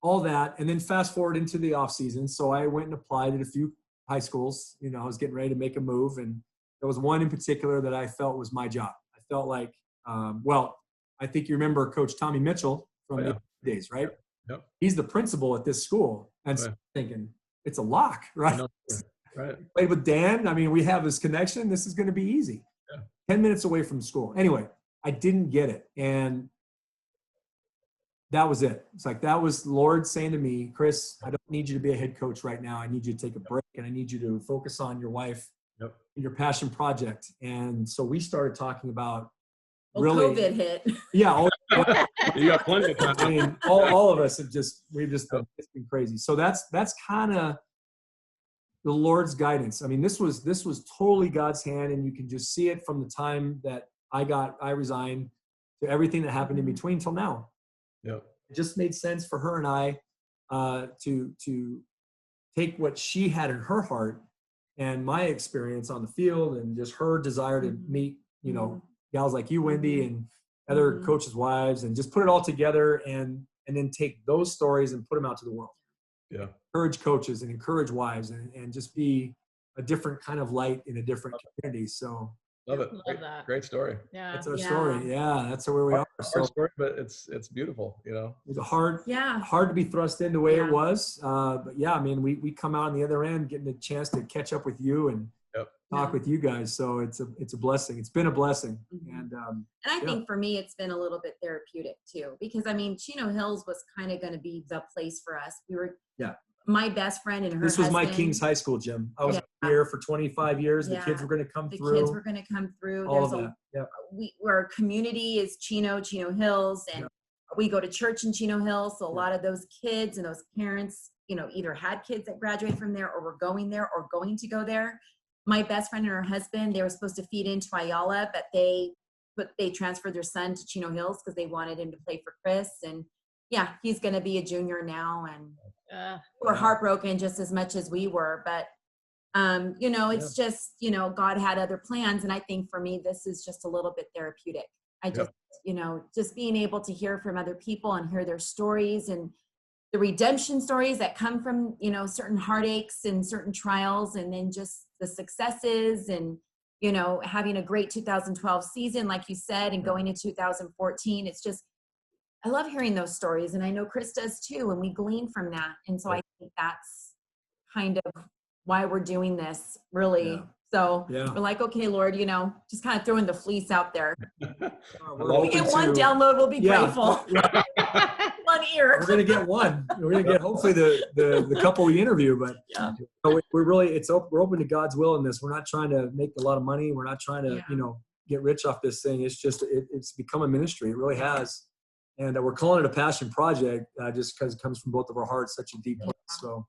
all that, and then fast forward into the off season. So I went and applied at a few high schools. I was getting ready to make a move, and there was one in particular that I felt was my job. I felt like, I think you remember Coach Tommy Mitchell from the days, right? Yep. He's the principal at this school, and so I'm thinking, it's a lock, right? Right. Played with Dan. I mean, we have this connection. This is going to be easy. 10 minutes away from school. Anyway, I didn't get it. And that was it. It's like, that was Lord saying to me, Chris, I don't need you to be a head coach right now. I need you to take a break, and I need you to focus on your wife and your passion project. And so we started talking about COVID hit. Yeah. You got plenty of time. I mean, all of us we've just been, it's been crazy. So that's kind of the Lord's guidance. I mean, this was totally God's hand, and you can just see it from the time that I resigned to everything that happened in between till now. Yep. It just made sense for her and I to take what she had in her heart and my experience on the field and just her desire to meet, gals like you, Wendy, and other coaches' wives, and just put it all together and then take those stories and put them out to the world. Yeah. Encourage coaches and encourage wives and just be a different kind of light in a different community. So love it. Great story. Yeah. that's our story. Yeah. That's where we are. Hard story, but it's beautiful, It was hard to be thrust in the way it was. But yeah, I mean, we come out on the other end, getting a chance to catch up with you and talk with you guys. So it's a blessing. It's been a blessing. And I think for me, it's been a little bit therapeutic too, because I mean, Chino Hills was kind of going to be the place for us. We were my best friend and her This was my husband. King's High School, Jim. I was Yeah. here for 25 years. The Yeah. kids were going to come The through. kids were going to come through. All There's of that. Yeah. our community is Chino Hills, and we go to church in Chino Hills. So a lot of those kids and those parents, you know, either had kids that graduated from there or were going there or going to go there. My best friend and her husband, they were supposed to feed into Ayala, but they transferred their son to Chino Hills because they wanted him to play for Chris. And yeah, he's going to be a junior now, and we're heartbroken just as much as we were. But you know, it's just, you know, God had other plans, and I think for me, this is just a little bit therapeutic. I just, you know, just being able to hear from other people and hear their stories and the redemption stories that come from, you know, certain heartaches and certain trials, and then just the successes and, you know, having a great 2012 season, like you said, and going into 2014. It's just, I love hearing those stories, and I know Chris does too, and we glean from that. And so I think that's kind of why we're doing this, really. Yeah. So we're like, okay, Lord, you know, just kind of throwing the fleece out there. We're we get one download, we'll be grateful. Yeah. One ear. We're going to get one. We're going to get hopefully the couple we interview, but we're really, we're open to God's will in this. We're not trying to make a lot of money. We're not trying to, you know, get rich off this thing. It's just, it's become a ministry. It really has. And we're calling it a passion project just because it comes from both of our hearts, such a deep place. So,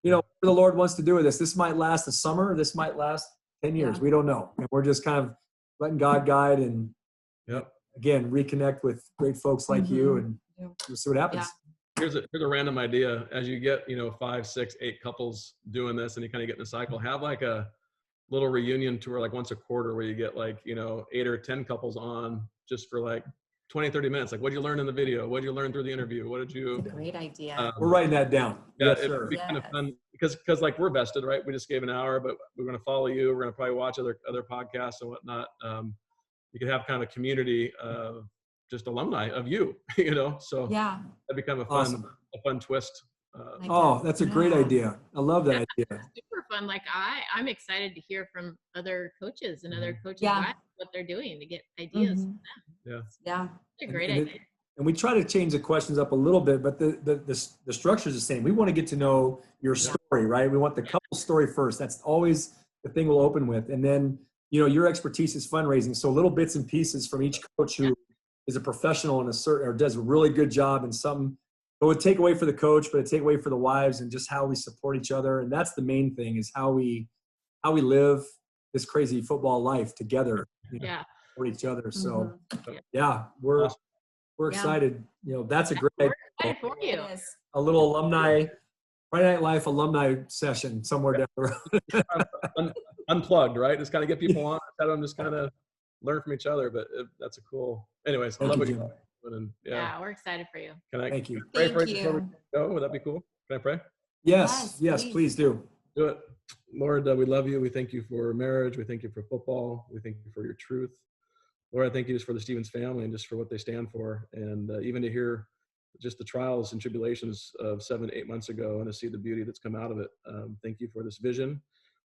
you know, what the Lord wants to do with this. This might last the summer. This might last 10 years. We don't know. And we're just kind of letting God guide and, again, reconnect with great folks like you, and we'll see what happens. Here's a random idea. As you get, you know, 5, 6, 8 couples doing this, and you kind of get in the cycle, have like a little reunion tour, like once a quarter, where you get like, you know, 8 or 10 couples on just for like 20, 30 minutes. Like, what did you learn in the video? What did you learn through the interview? What did you? That's a great idea. We're writing that down. Yeah, it'd be kind of fun because like we're vested, right? We just gave an hour, but we're going to follow you. We're going to probably watch other podcasts and whatnot. You could have kind of a community of just alumni of you, you know? So that'd become a fun twist. That's a great idea. I love that idea. Super fun. Like I'm excited to hear from other coaches and other coaches what they're doing to get ideas from them. Yeah. It's a great idea. And we try to change the questions up a little bit, but the structure is the same. We want to get to know your story, right? We want the couple story first. That's always the thing we'll open with. And then, you know, your expertise is fundraising. So little bits and pieces from each coach who is a professional in a certain, or does a really good job in something. It would take away for the coach, but it'd take away for the wives, and just how we support each other. And that's the main thing, is how we live this crazy football life together, you know, for each other. So we're excited. You know, that's a great idea. Excited for you. A little alumni, Friday Night Life alumni session somewhere down the road. Unplugged, right? Just kind of get people on, have them just kind of learn from each other. But that's a cool. Anyways, I love what you're doing. And we're excited for you. Can I Thank you. pray for you before we go? Would that be cool? Can I pray? Yes, please do. Do it. Lord, we love you. We thank you for marriage. We thank you for football. We thank you for your truth. Lord, I thank you just for the Stevens family and just for what they stand for. And even to hear just the trials and tribulations of 7 to 8 months ago, and to see the beauty that's come out of it. Thank you for this vision.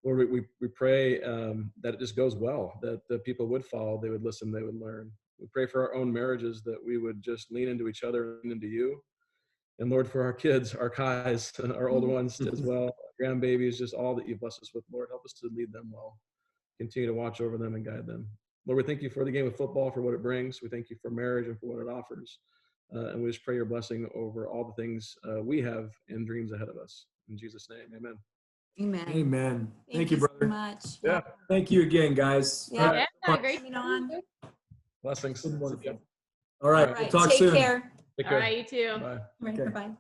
Lord, we pray that it just goes well, that the people would follow, they would listen, they would learn. We pray for our own marriages, that we would just lean into each other and into you. And Lord, for our kids, our Kais, our older ones as well, grandbabies, just all that you've blessed us with, Lord, help us to lead them well. Continue to watch over them and guide them. Lord, we thank you for the game of football, for what it brings. We thank you for marriage and for what it offers. And we just pray your blessing over all the things we have and dreams ahead of us. In Jesus' name, amen. Amen. Amen. Thank you, brother. So much. Yeah. Thank you again, guys. Great. Blessings. All right. We'll talk Take soon. care. Take All care. right, you too. Bye. All right, Okay. bye-bye.